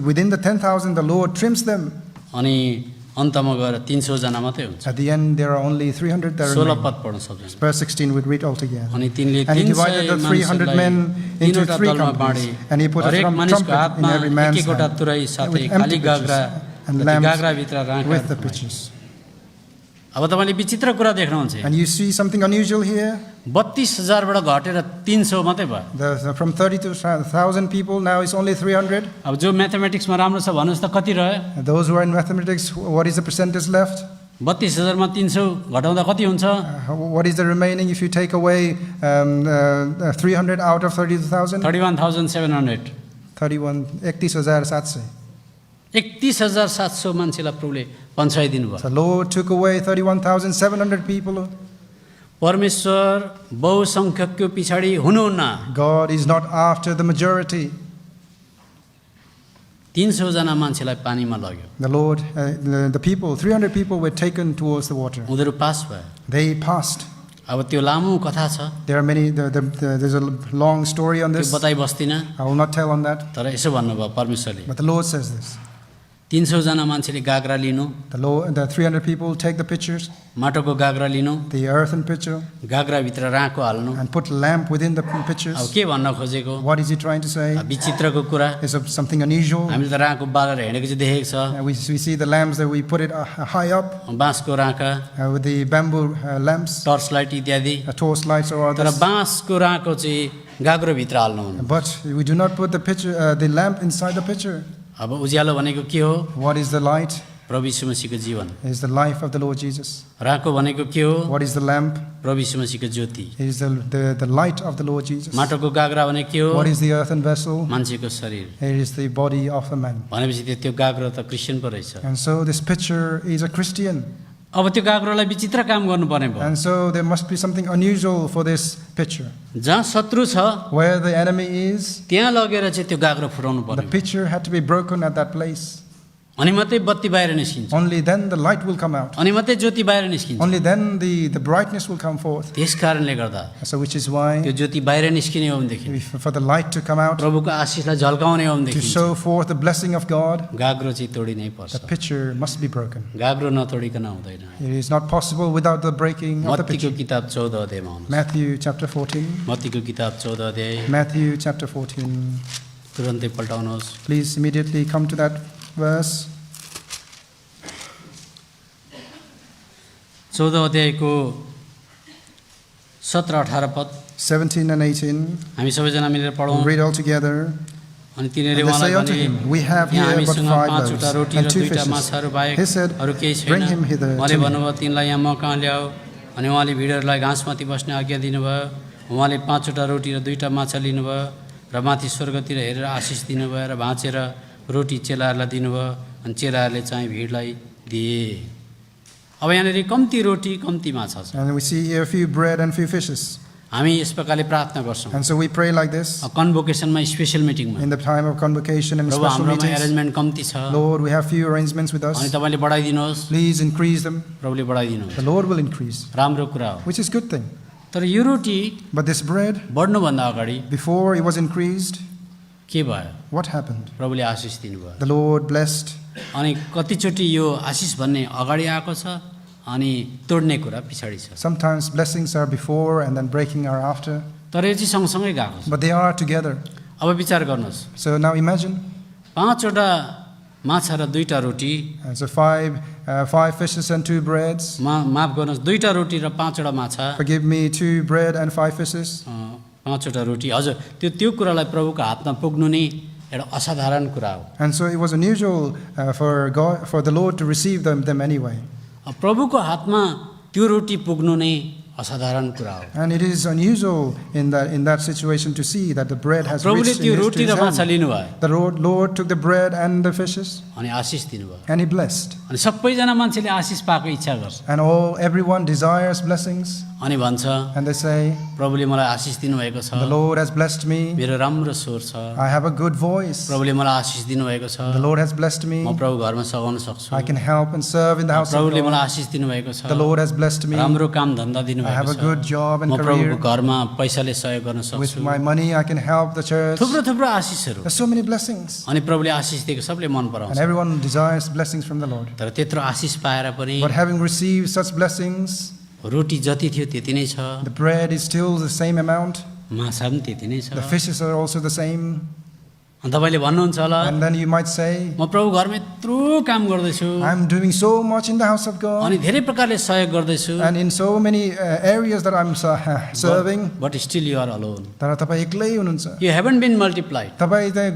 within the 10,000, the Lord trims them. अनि अन्तमा गएर 300 जना मात्रै हुन्छ। At the end, there are only 300 that 16 remain. पद पढ्न सक्दैन। Verse 16, we'd read all together. अनि तिनले And he 300 divided the 300 men into तीनवटा 3 दलमा companies. Bande, And he put a हरेक मानिसको trumpet in हातमा every man's एक-एकवटा hand, तुरै साथै with खाली empty गाग्रा pitchers र and ती lamps गाग्राभित्र राँका with the राख्नु। pitchers. अब तपाईँले विचित्र कुरा देख्नुहुन्छ, And you see something unusual here. 32,000 बाट घटेर 300 मात्रै भयो। From 32,000 people, now it's only 300. अब जो म्याथमेटिक्समा राम्रो छ भन्नुहोस् त कति रह्यो? And those who are in mathematics, what is the percentage left? 32,000 मा 300 घटाउँदा कति हुन्छ? What is the remaining if you take away 300 out of 32,000? 31,700। 31,700. 31,700 मान्छेलाई प्रभुले पन्छाइदिनु भयो। The Lord took away 31,700 people. परमेश्वर बहुसङ्ख्यकको पछाडि हुनुहुन्न। God is not after the majority. 300 जना मान्छेलाई पानीमा लग्यो, The Lord, the people, 300 people were taken towards the water. उनीहरू पास भयो। They passed. अब त्यो लामो कथा छ, There are many, there's a long story on त्यो this. बताइ बस्दिनँ, I will not tell on that. तर यसो भन्नुभयो परमेश्वरले, But the Lord says this. 300 जना मान्छेले गाग्रा लिनु, The 300 people take the pitchers, माटोको गाग्रा लिनु, the earthen pitcher, गाग्राभित्र राँको हाल्नु। and put lamp within the अब pitchers. के भन्न खोजेको? What is he trying to say? विचित्रको कुरा। Is it something unusual? हामीले त राँको बालेर हिँडेको चाहिँ देखेको छ, We see the lamps that we put it high up बाँसको राँका, with the bamboo lamps, torch light इत्यादि। torch lights or तर others. बाँसको राँको चाहिँ गाग्रोभित्र हाल्नु हुनु। But we do not put the lamp inside the pitcher. अब उज्यालो भनेको के हो? What is the light? प्रभु यीशु मसीहको जीवन। It is the life of the Lord Jesus. राँको भनेको के हो? What is the lamp? प्रभु यीशु मसीहको ज्योति। It is the light of the Lord Jesus. माटोको गाग्रा भनेको के हो? What is the earthen vessel? मान्छेको शरीर। It is the body of the man. भनेपछि त्यो गाग्रो त क्रिस्चियन पो रहेछ। And so this pitcher is a Christian. अब त्यो गाग्रोलाई विचित्र काम गर्नुपर्ने भयो। And so there must be something unusual for this pitcher. जहाँ शत्रु छ Where the enemy is, त्यहाँ लगेर चाहिँ त्यो गाग्रो फुटाउनु the पर्ने। pitcher had to be broken at that place. अनि मात्रै बत्ती बाहिर निस्किन्छ, Only then the light will come out. अनि मात्रै ज्योति बाहिर निस्किन्छ। Only then the brightness will come forth. त्यस कारणले गर्दा So which is why त्यो ज्योति बाहिर निस्किने हो भनेदेखि, for the light to come out, प्रभुको आशिषलाई झल्काउने हो to भनेदेखि show forth the blessing of God, गाग्रो चाहिँ तोडिनै the पर्छ। pitcher must be broken. गाग्रो नतोडिकन हुँदैन। It is not possible without the breaking of the मत्तीको pitcher. किताब 14 अध्यायमा आउनुहोस्। Matthew chapter 14. मत्तीको किताब 14 अध्याय Matthew chapter 14. तुरन्तै पल्टाउनुहोस्। Please immediately come to that verse. 14 अध्यायको 17-18 पद 17 and 18. हामी सबैजना मिलेर पढौँ। We'll read all together. अनि तिनीहरूले And they say उहाँलाई unto भने, him, We have यहाँ here but हामीसँग 5 5वटा loaves रोटी र and 2 2टा fishes. माछाहरू बाहेक He said, अरू केही Bring छैन। him hither उहाँले to me. भन्नुभयो तिनलाई यहाँ म कहाँ ल्याऊ। अनि उहाँले भिडहरूलाई घाँसमाथि बस्ने आज्ञा दिनुभयो। उहाँले 5वटा रोटी र 2टा माछा लिनुभयो र माथि स्वर्गतिर हेरेर आशिष दिनुभयो र भाँचेर रोटी चेलाहरूलाई दिनुभयो। अनि चेलाहरूले चाहिँ भिडलाई दिए। अब यहाँनिर कम्ती रोटी कम्ती माछा छ। And we see here a few bread and few fishes. हामी यस प्रकारले प्रार्थना गर्छौँ। And so we pray like this कन्भोकेसनमा स्पेसल मिटिङमा in the time of convocation and प्रभु special हाम्रोमा meetings. एरेन्जमेन्ट कम्ती छ, Lord, we have few arrangements with अनि us. तपाईँले बढाइदिनुहोस्। Please increase them. प्रभुले बढाइदिनुहोस्। The Lord will increase, राम्रो कुरा हो। which is good thing. तर यो रोटी But this bread, बढ्नुभन्दा अगाडि before it was increased, के भयो? what happened? प्रभुले आशिष दिनुभयो। The Lord blessed. अनि कतिचोटि यो आशिष भन्ने अगाडि आएको छ अनि तोड्ने कुरा पछाडि छ। Sometimes blessings are before and then breaking are after, तर यो चाहिँ सँगसँगै गएको छ। but they are together. अब विचार गर्नुहोस्, So now imagine, 5वटा माछा र 2टा रोटी, so 5 fishes and 2 breads. माफ गर्नुहोस्, 2टा रोटी र 5वटा माछा, Forgive me, 2 bread and 5 fishes. 5वटा रोटी, हजुर त्यो कुरालाई प्रभुको हातमा पुग्नु नै एउटा असाधारण कुरा हो। And so it was unusual for the Lord to receive them anyway. प्रभुको हातमा त्यो रोटी पुग्नु नै असाधारण कुरा हो। And it is unusual in that situation to see that the bread has प्रभुले reached त्यो in रोटी र his माछा hand. लिनुभयो The Lord took the bread and the fishes अनि आशिष दिनुभयो। and he blessed. अनि सबैजना मान्छेले आशिष पाएको इच्छा गर्छ And everyone desires blessings. अनि भन्छ And they say, प्रभुले मलाई आशिष दिनुभएको छ, The Lord has blessed me. मेरो राम्रो स्वर छ, I have a good voice. प्रभुले मलाई आशिष दिनुभएको छ, The Lord has blessed me. म प्रभु घरमा सघाउन सक्छु, I can help and serve in the house of प्रभुले मलाई God. आशिष दिनुभएको छ, The Lord has blessed me. राम्रो काम धन्दा I have दिनुभएको a good छ, job and म प्रभुको career. घरमा पैसाले सहयोग गर्न With सक्छु। my money, I can help the church. थुप्रो थुप्रो आशिषहरू, There's so many blessings. अनि प्रभुले आशिष दिएको सबले मन And पराउँछ। everyone desires blessings from the Lord. तर त्यत्रो आशिष पाएर पनि But having received such blessings, रोटी जति थियो त्यति नै छ, the bread is still the same amount. माछा पनि त्यति नै छ। The fishes are also the same. अनि तपाईँले भन्नुहुन्छ होला, And then you might say, म प्रभु घरमा यत्रो काम गर्दैछु I'm doing so much in the house of God. अनि धेरै प्रकारले सहयोग गर्दैछु, And in so many areas that I'm serving. But still you are alone, तर तपाईँ एक्लै हुनुहुन्छ. You haven't been multiplied. तपाईँ चाहिँ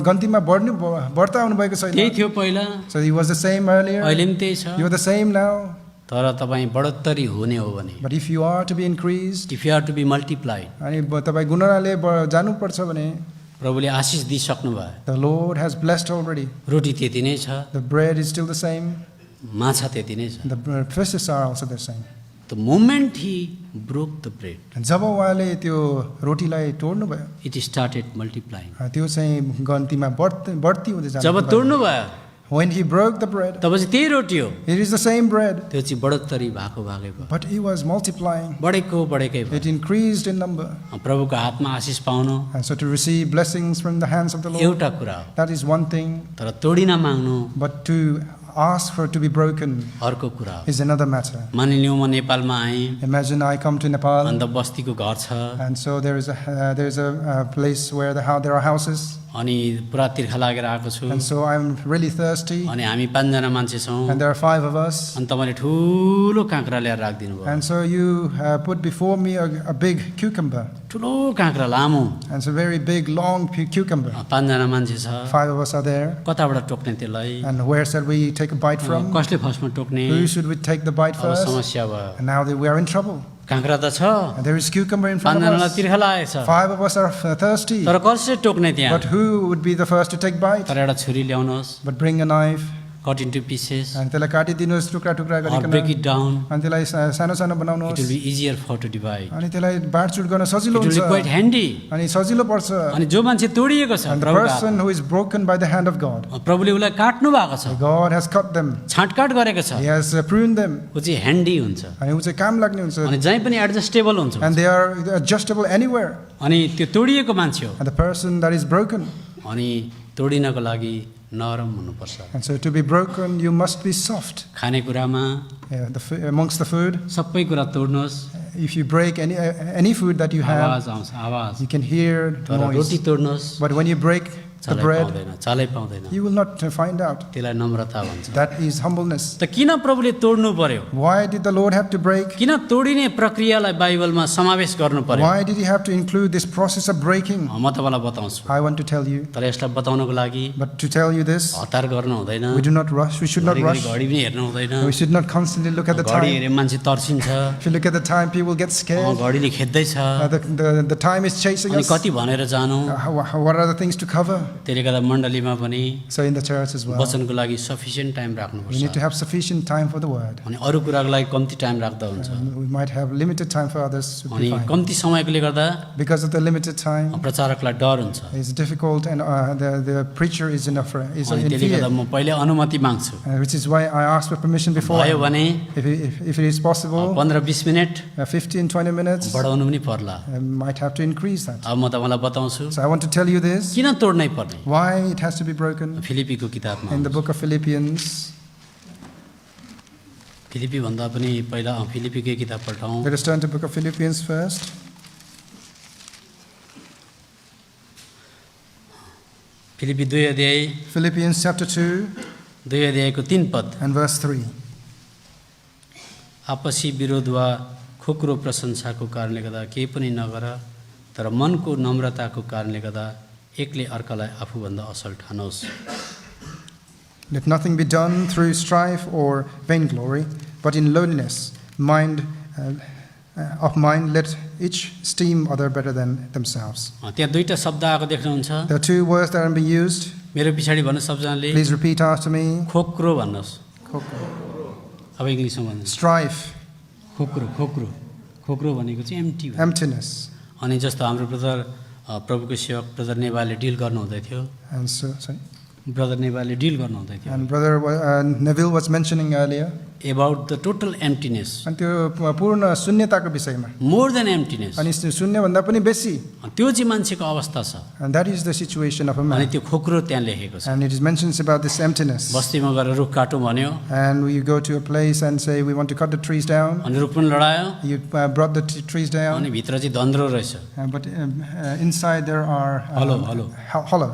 गन्तीमा बढ्ता आउनुभएको त्यही छैन. थियो पहिला, So he was the same earlier. अहिले पनि त्यही छ। You are the same now. तर तपाईँ बढोत्तरी हुने हो भने, But if you are to be increased, if you are to be multiplied, अनि तपाईँ गुणनाले जानुपर्छ भने, प्रभुले आशिष दिइसक्नु भयो। the Lord has blessed already. रोटी त्यति नै छ, The bread is still the same. माछा त्यति नै छ। The fishes are also the same. The moment he broke the bread, And जब उहाँले त्यो रोटीलाई तोड्नु भयो, इट स्टार्टेड मल्टिप्लाइङ। त्यो चाहिँ गन्तीमा बढ्ती हुँदै जब जानु. तोड्नु भयो When he broke the bread, तब चाहिँ त्यही रोटी हो, it is the same bread, त्यो चाहिँ बढोत्तरी भएको भागै भयो, but it was multiplying. बढेकै भयो। It increased in number. प्रभुको हातमा आशिष पाउनु And so to receive blessings from the hands of the Lord, एउटा कुरा हो, that is one thing. तर तोडिन माग्नु But to ask for it to be broken अर्को कुरा हो। is another matter. मानिलिउँ म नेपालमा आएँ, Imagine I come to Nepal, अन्त बस्तीको घर छ, and so there is a place where there are houses, अनि पुरा तिर्खा लागेर आएको छु, and so I'm really thirsty, अनि हामी 5 जना मान्छे छौँ, and there are 5 of us, अनि तपाईँले ठुलो काँक्रा ल्याएर राखिदिनु भयो, and so you put before me a big cucumber, ठुलो काँक्रा लामो, and it's a very big long cucumber. 5 जना मान्छे छ, 5 of us are there, कताबाट टोक्ने त्यसलाई, and where shall we take a bite from? कसले फर्स्टमा टोक्ने, Who should we take the bite अब first? समस्या भयो। And now that we are in trouble, काँक्रा त छ, and there is cucumber in 5 front of जनालाई us. तिर्खा लागेको छ, 5 of us are thirsty, तर कसले टोक्ने त्यहाँ, but who would be the first to take bite? तर एउटा छुरी ल्याउनुहोस्, But bring a knife, cut into pieces, and त्यसलाई काटिदिनुहोस् टुक्रा टुक्रा or break गरिकन, it down, अनि त्यसलाई सानो सानो it will बनाउनुहोस्, be easier for to divide, अनि त्यसलाई बाँडचुट गर्न it सजिलो will be quite हुन्छ, handy, अनि सजिलो पर्छ. अनि जो मान्छे तोडिएको छ, And the प्रभुको person who is broken by the hand of God, हातमा, प्रभुले उसलाई काट्नु भएको छ, God has cut them, छाँटकाट गरेको छ, He has pruned them, ऊ चाहिँ ह्यान्डी हुन्छ, अनि ऊ चाहिँ काम लाग्ने हुन्छ, अनि जहीँ पनि एडजस्टेबल हुन्छ, and they are adjustable anywhere. अनि त्यो तोडिएको मान्छे हो, And the person that is broken, अनि तोडिनको लागि नरम हुनुपर्छ, and so to be broken, you must be soft. खानेकुरामा Amongst the food, सबै कुरा तोड्नुहोस्, if you break any food that you have, आवाज आउँछ, आवाज, you can hear तर रोटी noise. तोड्नुहोस्, But when you break the चालै bread, पाउँदैन, चालै पाउँदैन, you will not find out. त्यसलाई नम्रता भन्छ। That is humbleness. त किन प्रभुले तोड्नु पर्यो, Why did the Lord have to break? किन तोडिने प्रक्रियालाई बाइबलमा समावेश गर्नु पर्यो, Why did He have to include this process of breaking? म तपाईँलाई बताउँछु, I want to tell you. तर यसलाई बताउनको लागि But to tell you this, हतार गर्नु हुँदैन, we do not rush. We should not घरिघरि rush. घडी पनि हेर्नु हुँदैन, We should not constantly look at the घडी time. हेरे मान्छे तर्सिन्छ, If you look at the time, people get scared. घडीले खेद्दैछ, The time is chasing अनि us. कति भनेर जानु, What are the things to cover? त्यसले गर्दा मण्डलीमा पनि So in the church as well, वचनको लागि सफिसियन्ट टाइम we राख्नुपर्छ, need to have sufficient time for the word. अनि अरू कुराको लागि कम्ती टाइम राख्दा हुन्छ, We might have limited time for others. Would be अनि fine. कम्ती समयकोले गर्दा Because of the limited time, प्रचारकलाई डर हुन्छ, it's difficult, and the preacher is in अनि in त्यसले गर्दा fear. म पहिले अनुमति माग्छु, Which is why I asked for permission before. भयो भने If it is possible, 15-20 minute 15-20 minutes, बढाउनु पनि पर्ला। I might have to increase that. अब म तपाईँलाई बताउँछु So I want to tell you this, किन तोड्नै पर्ने, why it has to be broken. फिलिपीको किताबमा In the book of Philippians, Philippi भन्दा पनि पहिला फिलिपीकै किताब पल्टाउँ, let us turn to the book of Philippians first. Philippi 2 अध्याय Philippians chapter 2 2 अध्यायको 3 पद, and verse 3. आपसी विरोध वा खोक्रो प्रशंसाको कारणले गर्दा केही पनि नगर, तर मनको नम्रताको कारणले गर्दा एकले अर्कालाई आफूभन्दा असल ठानोस्। Let nothing be done through strife or vainglory, but in lowliness of mind let each esteem other better than themselves. त्यहाँ दुईटा शब्द आएको देख्नुहुन्छ, There are 2 words that are being used. मेरो पछाडि भन्नु सबजनाले, Please repeat after me. खोक्रो भन्नुहोस्, अब इङ्ग्लिसमा भन्नुहोस्, Strife, खोक्रो खोक्रो खोक्रो भनेको चाहिँ एम्टी हो। emptiness. अनि जस्तो हाम्रो ब्रदर प्रभुको सेवक ब्रदर नेवारले डिल गर्नुहुँदै थियो, And so, sorry. ब्रदर नेवारले डिल गर्नुहुँदै थियो And Brother Neville was mentioning earlier. About the total emptiness, अनि त्यो पूर्ण शून्यताको विषयमा, मोर देन एम्प्टिनेस, अनि शून्यभन्दा पनि बेसी, त्यो चाहिँ मान्छेको अवस्था छ, and that is the situation of a अनि man. त्यो खोक्रो त्यहाँ लेखेको छ। And it is mentions about this emptiness. बस्तीमा गएर रुख काटौँ भन्यो, And you go to a place and say, we want to cut the trees down. अनि रुख पनि लडायो, You brought the trees down, अनि भित्र चाहिँ धन्द्रो रहेछ, but inside there are hollow. hollow.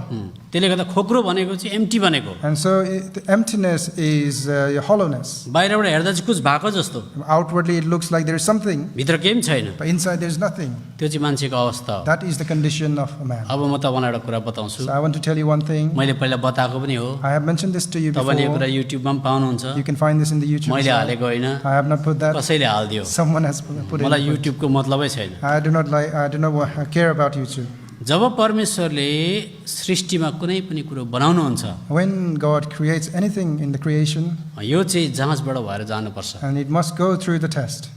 त्यसले गर्दा खोक्रो भनेको चाहिँ एम्टी भनेको, And so the emptiness is hollowness. बाहिरबाट हेर्दा चाहिँ कुछ भएको जस्तो, Outwardly it looks like there is something, भित्र केही पनि छैन, but inside there is nothing. त्यो चाहिँ मान्छेको अवस्था हो। That is the condition of a man. अब म तपाईँलाई एउटा कुरा बताउँछु, So I want to tell you one thing. मैले पहिला बताएको पनि हो, I have mentioned this to you तपाईँले यो before. कुरा युट्युबमा पनि पाउनुहुन्छ, You can find this in the YouTube. मैले as well. हालेको होइन, I have not put that. कसैले हालिदियो, Someone has put it. मलाई युट्युबको मतलबै छैन। I do not care about YouTube. जब परमेश्वरले सृष्टिमा कुनै पनि कुरो बनाउनुहुन्छ, When God creates anything in the creation, यो चाहिँ जाँचबाट भएर जानुपर्छ, and it must go through the test.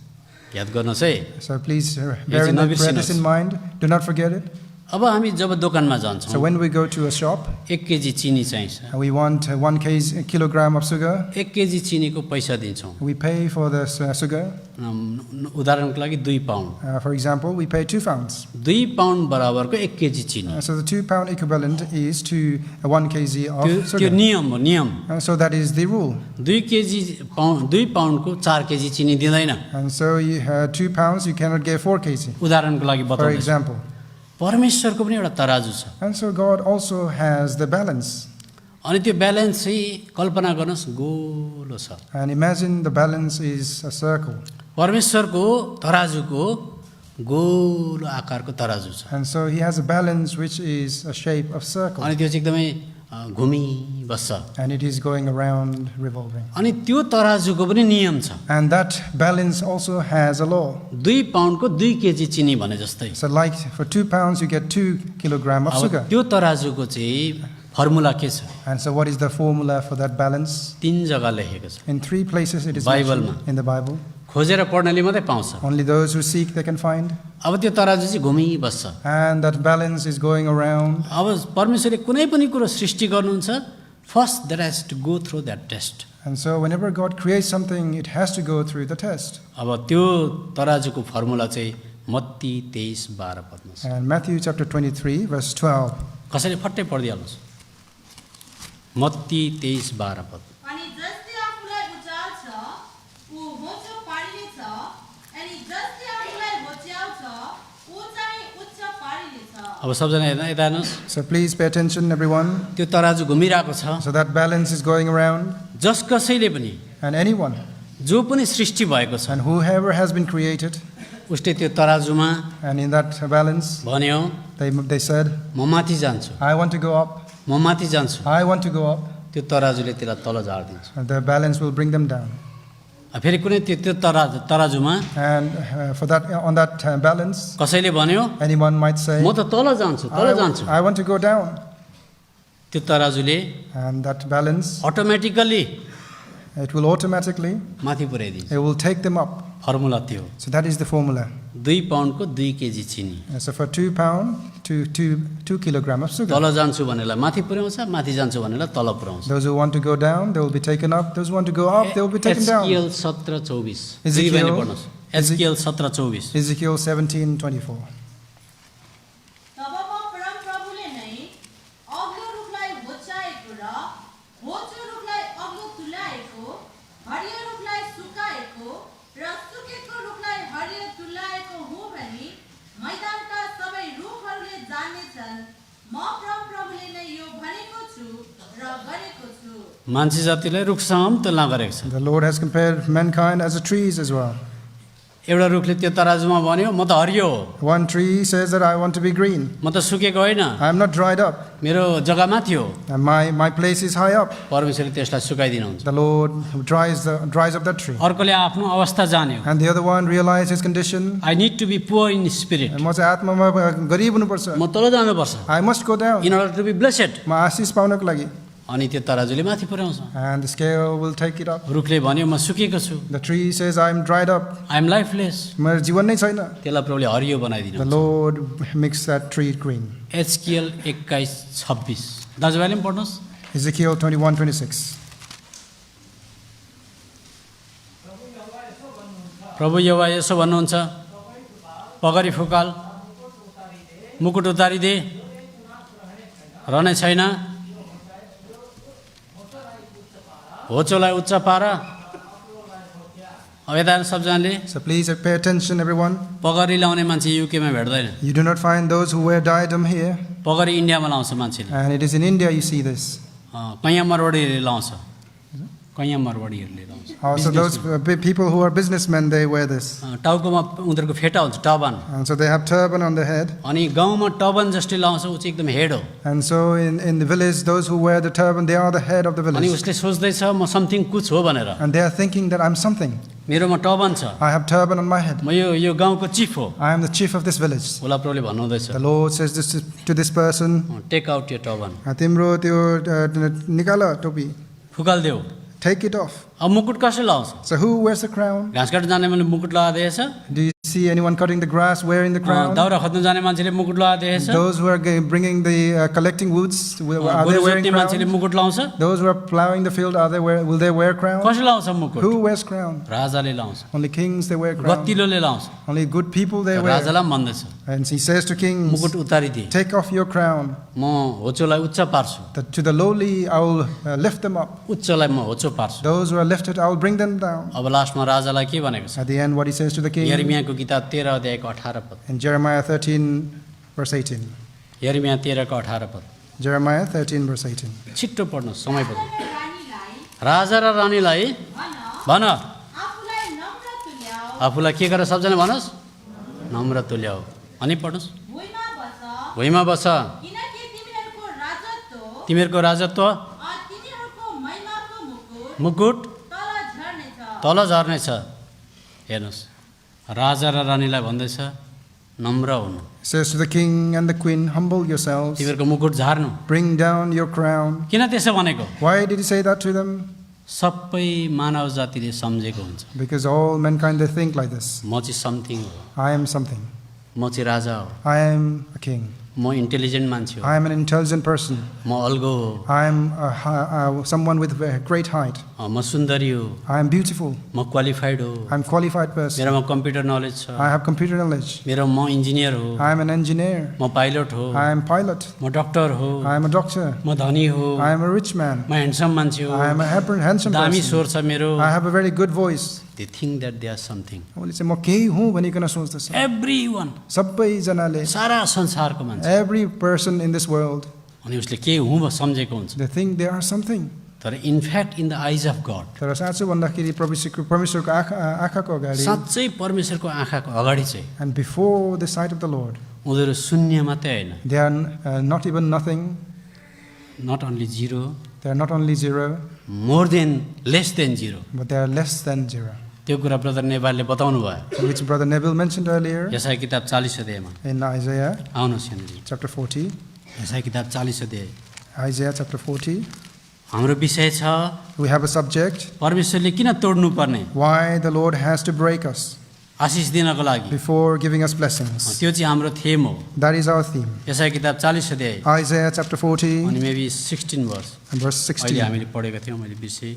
याद गर्नुहोस् है। So please चाहिँ bear this नबिर्सिनुहोस्। in mind. Do not forget it. अब हामी जब दोकानमा So जान्छौँ when we go to a shop 1 KG चिनी चाहिन्छ and we want 1 kilogram of sugar, 1 KG चिनीको पैसा दिन्छौँ we pay for the sugar. उदाहरणको लागि 2 pound For example, we pay 2 pounds. 2 pound बराबरको 1 केजी चिनी So the 2 pound equivalent is to 1 kg त्यो of त्यो sugar. नियम हो नियम So that is the rule. 2 पाउन्डको 4 केजी चिनी दिँदैन And so you have 2 pounds, you cannot get 4 kg, उदाहरणको लागि for बताउँछु example. परमेश्वरको पनि एउटा तराजु छ And so God also has the balance. अनि त्यो ब्यालेन्स चाहिँ कल्पना गर्नुहोस् गोलो छ And imagine the balance is a circle. परमेश्वरको तराजुको गोलो आकारको तराजु छ And so he has a balance which is a shape of circle. अनि त्यो चाहिँ एकदमै घुमिबस्छ And it is going around, revolving. अनि त्यो तराजुको पनि नियम छ And that balance also has a law. 2 पाउन्डको 2 केजी चिनी भने जस्तै So like for 2 pounds, you get 2 kilogram of अब sugar. त्यो तराजुको चाहिँ फर्मुला के छ And so what is the formula for that balance? 3 जग्गा लेखेको छ In 3 places it is Bible mentioned in the Bible. खोजेर पढ्नेले मात्रै पाउँछ Only those who seek they can find. अब त्यो तराजु चाहिँ घुमिबस्छ And that balance is going around. अब परमेश्वरले कुनै पनि कुरो सृष्टि गर्नुहुन्छ first that has to go through that test And so whenever God creates something, it has to go through the test. अब त्यो तराजुको फर्मुला चाहिँ मत्ती 23:12 पदमा छ And Matthew chapter 23, verse 12. कसैले फट्टै पढिदिहाल्नुहोस् मत्ती 23:12 पद अनि जसले आफूलाई उचाल्छ ऊ होचो पारिनेछ अनि जसले आफूलाई होच्याउँछ ऊ चाहिँ उच्च पारिनेछ अब सबजना यता हेर्नुहोस् So please pay attention, everyone. त्यो तराजु घुमिरहेको छ So that balance is going around. जस कसैले पनि And anyone, जो पनि सृष्टि भएको छ and whoever has been created, उसले त्यो तराजुमा and in that balance, भन्यो they said, म माथि जान्छु I want to go up, म माथि जान्छु I want to go up. त्यो तराजुले त्यसलाई तल झारिदिन्छ And the balance will bring them down. फेरि कुनै त्यो तराजुमा And for that, on that balance, कसैले भन्यो anyone might say, म त तल जान्छु तल जान्छु I want to go down. त्यो तराजुले And that balance, automatically it will automatically, माथि पुर्याइदिन्छ it will take them up. Formula त्यो So that is the formula. 2 पाउन्डको 2 केजी चिनी And so for 2 pound to 2 kilogram of sugar. तल जान्छु भनेलाई माथि पुर्याउँछ माथि जान्छु भनेलाई तल पुर्याउँछ Those who want to go down, they will be taken up. Those who want to go up, they will be taken down. एसकेएल 17:24 Ezekiel- पढ्नुहोस् एसकेएल 17:24 Ezekiel 17:24. तब म परमप्रभुले नै अग्लो रुखलाई होच्याएको र होचो रुखलाई अग्लो तुल्याएको हरियो रुखलाई सुकाएको र सुकेको रुखलाई हरियो तुल्याएको हुँ भनी मैदानका सबै रुखहरूले जान्नेछन् म परमप्रभुले नै यो भनेको छु र गरेको छु मान्छे जातिलाई रुखसँग पनि तुलना गरेको छ The Lord has compared mankind as the trees as well. एउटा रुखले त्यो तराजुमा भन्यो म त हरियो हो One tree says that I want to be green. म त सुकेको होइन I am not dried up. मेरो जग्गा माथि हो And my place is high up. परमेश्वरले त्यसलाई सुकाइदिनुहुन्छ The Lord dries up that tree. अर्कोले आफ्नो अवस्था जान्यो And the other one realized his condition. I need to be poor in spirit And म चाहिँ आत्मामा गरिब हुनुपर्छ. म तल जानुपर्छ I must go down. In order to be blessed म आशिष पाउनको लागि. अनि त्यो तराजुले माथि पुर्याउँछ And the scale will take it up. रुखले भन्यो म सुकेको छु The tree says I am dried up. I am lifeless मेरो जीवन नै छैन. त्यसलाई प्रभुले हरियो The बनाइदिनु Lord makes that tree green. एचकेएल 21:26 दाजुभाइले पनि पढ्नुहोस् Ezekiel 21:26. प्रभु यहोवा यसो भन्नुहुन्छ पगरी फुकाल मुकुट उतारिदे रहने छैन होचोलाई उच्च पार अब यता सबजनाले So please pay attention, everyone. पगरी लाउने मान्छे युकेमा भेट्दैन You do not find those who wear diadem here. पगरी इन्डियामा लाउँछ मान्छेले And it is in India you see this. कैयाँ मरवाडीहरूले लाउँछ कैयाँ मरवाडीहरूले लाउँछ Also those people who are businessmen, they wear this. टाउकोमा उनीहरूको फेटा हुन्छ टबन And so they have turban on their head. अनि गाउँमा टबन जसले लाउँछ ऊ चाहिँ एकदम हेड हो And so in the village, those who wear the turban, they are the head of the अनि village. उसले सोच्दैछ म समथिङ कुछ हो भनेर And they are thinking that I'm something. मेरोमा टबन छ I have turban on my head. म यो गाउँको चिफ हो I am the chief of this village. उसलाई प्रभुले भन्नुहुँदैछ The Lord says this to this person. Take out यो टबन तिम्रो त्यो निकाल टोपी. फुकालिदेऊ Take it off. अब मुकुट कसले लाउँछ So who wears the crown? घाँस काट्न जाने मैले मुकुट लगाइदिएछ Do you See anyone cutting the grass wearing the crown? दाउरा खोज्न जाने मान्छेले मुकुट लगाएको देखेछ Those who are bringing the collecting woods, are they गोरु wearing जोत्ने मान्छेले crowns? मुकुट लाउँछ Those who are plowing the field, will they wear crowns? कसले लाउँछ मुकुट Who wears crown? राजाले लाउँछ Only kings they wear crowns. गतिलोले लाउँछ Only good people they wear. राजालाई पनि भन्दछ And he says to kings, मुकुट उतारिदिए take off your crown. म होचोलाई उच्च पार्छु That to the lowly I will lift them up. उच्चलाई म होचो पार्छु Those who are lifted, I will bring them down. अब लास्टमा राजालाई के भनेको छ At the end, what he says to the king यिर्मियाको किताब 13 अध्यायको 18 पद in Jeremiah 13, verse 18. यिर्मिया 13 को 18 पद Jeremiah 13, verse 18. छिट्टो पढ्नु समय पर्छ रानीलाई राजा र रानीलाई भन भन आफूलाई नम्र तुल्याऊ आफूलाई के गरेर सबजना भनोस् नम्र तुल्याऊ अनि पढ्नुहोस् भुइँमा बस भुइँमा बस किनकि तिमीहरूको राजत्व तिमीहरूको राजत्व तिनीहरूको महिमाको मुकुट मुकुट तल झर्नेछ तल झर्नेछ हेर्नुहोस् राजा र रानीलाई भन्दैछ नम्र हुनु It says to the king and the queen, humble yourselves, तिमीहरूको मुकुट झार्नु bring down your crown. किन त्यसो भनेको Why did he say that to them? सबै मानव जातिले सम्झेको हुन्छ Because all mankind, they think like this. म चाहिँ समथिङ हो I am something. म चाहिँ राजा हो I am a king. म इन्टेलिजेन्ट मान्छे हो I am an intelligent person. म अल्गो हो I am someone with a great height. म सुन्दरी हो I am beautiful. म क्वालिफाइड हो I am qualified person. मेरोमा कम्प्युटर नलेज छ I have computer knowledge. मेरो म इन्जिनियर हो I am an engineer. म पाइलट हो I am pilot. म डक्टर हो I am a doctor. म धनी हो I am a rich man. म ह्यान्डसम मान्छे हो I am a handsome दामी person. स्वर छ मेरो I have a very good voice. They think that they are something उनले चाहिँ म केही हुँ भनिकन सोच्दछ एभ्री वान सबैजनाले सारा संसारको मान्छे every person in this world, अनि उसले के हुँ सम्झेको हुन्छ they think they are something. तर इनफ्याक्ट इन द आइज अफ गड तर साँचो भन्दाखेरि परमेश्वरको आँखाको अगाडि साँच्चै परमेश्वरको आँखाको अगाडि चाहिँ and before the sight of the Lord, उनीहरू शून्य मात्रै होइन they are not even nothing. Not only zero They are not only zero, more than less than zero but they are less than zero. त्यो कुरा brother नेपालले बताउनु भयो Which Brother Neville mentioned earlier यसाया किताब 40 अध्यायमा in Isaiah आउनुहोस् यहाँनिर chapter 40. यसाया किताब 40 अध्याय Isaiah chapter 40. हाम्रो विषय छ We have a subject, परमेश्वरले किन तोड्नु पर्ने why the Lord has to break us आशिष दिनको लागि before giving us blessings. त्यो चाहिँ हाम्रो थेम हो That is our theme. यसाया किताब 40 अध्याय Isaiah chapter 40 अनि मेबी 16 वर्ष and verse अहिले 16. हामीले पढेको थियौँ मैले विषय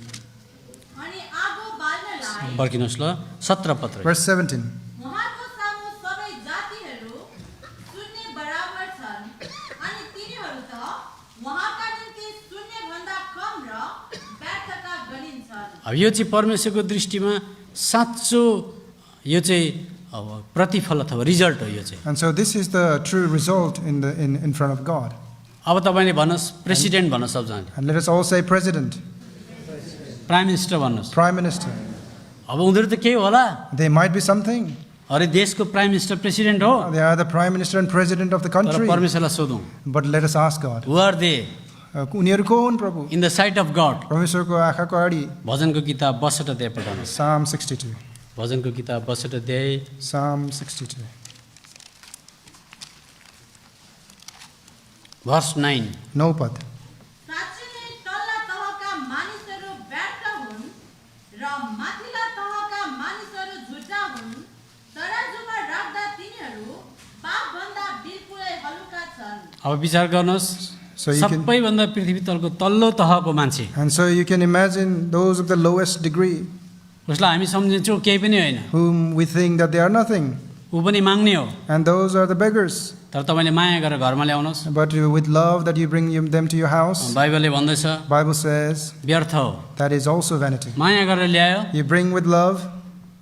अनि आगो बाल्नलाई पर्खिनुहोस् ल 17 पत्र Verse 17. उहाँको सामु सबै जातिहरू शून्य बराबर छन् अनि तिनीहरू त उहाँका निम्ति शून्यभन्दा कम र व्यर्थका गनिन्छन् अब यो चाहिँ परमेश्वरको दृष्टिमा साँचो यो चाहिँ अब प्रतिफल अथवा रिजल्ट हो यो चाहिँ And so this is the true result in front of God. अब तपाईँले भन्नुहोस् प्रेसिडेन्ट भन्नुहोस् सबजनाले And let us all say president, prime minister भन्नुहोस् prime minister. अब उनीहरू त केही होला They might be something. अरे देशको प्राइम मिनिस्टर प्रेसिडेन्ट हो They are the prime minister and president of the तर country. परमेश्वरलाई सोधौँ But let us ask God. Who are they उनीहरू को हुन् प्रभु? In the sight of God परमेश्वरको आँखाको अगाडि. भजनको किताब 62 अध्याय पढ्नुहोस् Psalm 62. भजनको किताब 62 अध्याय Psalm 62. भर्स 9 No पद. साँच्चै नै तल्ला तहका मानिसहरू व्यर्थ हुन् र माथिल्ला तहका मानिसहरू झुटा हुन् तराजुमा राख्दा तिनीहरू पापभन्दा बिल्कुलै हलुका छन् अब विचार गर्नुहोस् So you can- सबैभन्दा पृथ्वी तलको तल्लो तहको मान्छे And so you can imagine those of the lowest degree उसलाई हामी सम्झिन्छौँ केही पनि होइन whom we think that they are nothing. ऊ पनि माग्ने हो And those are the beggars. तर तपाईँले माया गरेर घरमा ल्याउनुहोस् But with love that you bring them to your house, बाइबलले भन्दैछ Bible says व्यर्थ हो that is also vanity. माया गरेर ल्यायो You bring with love,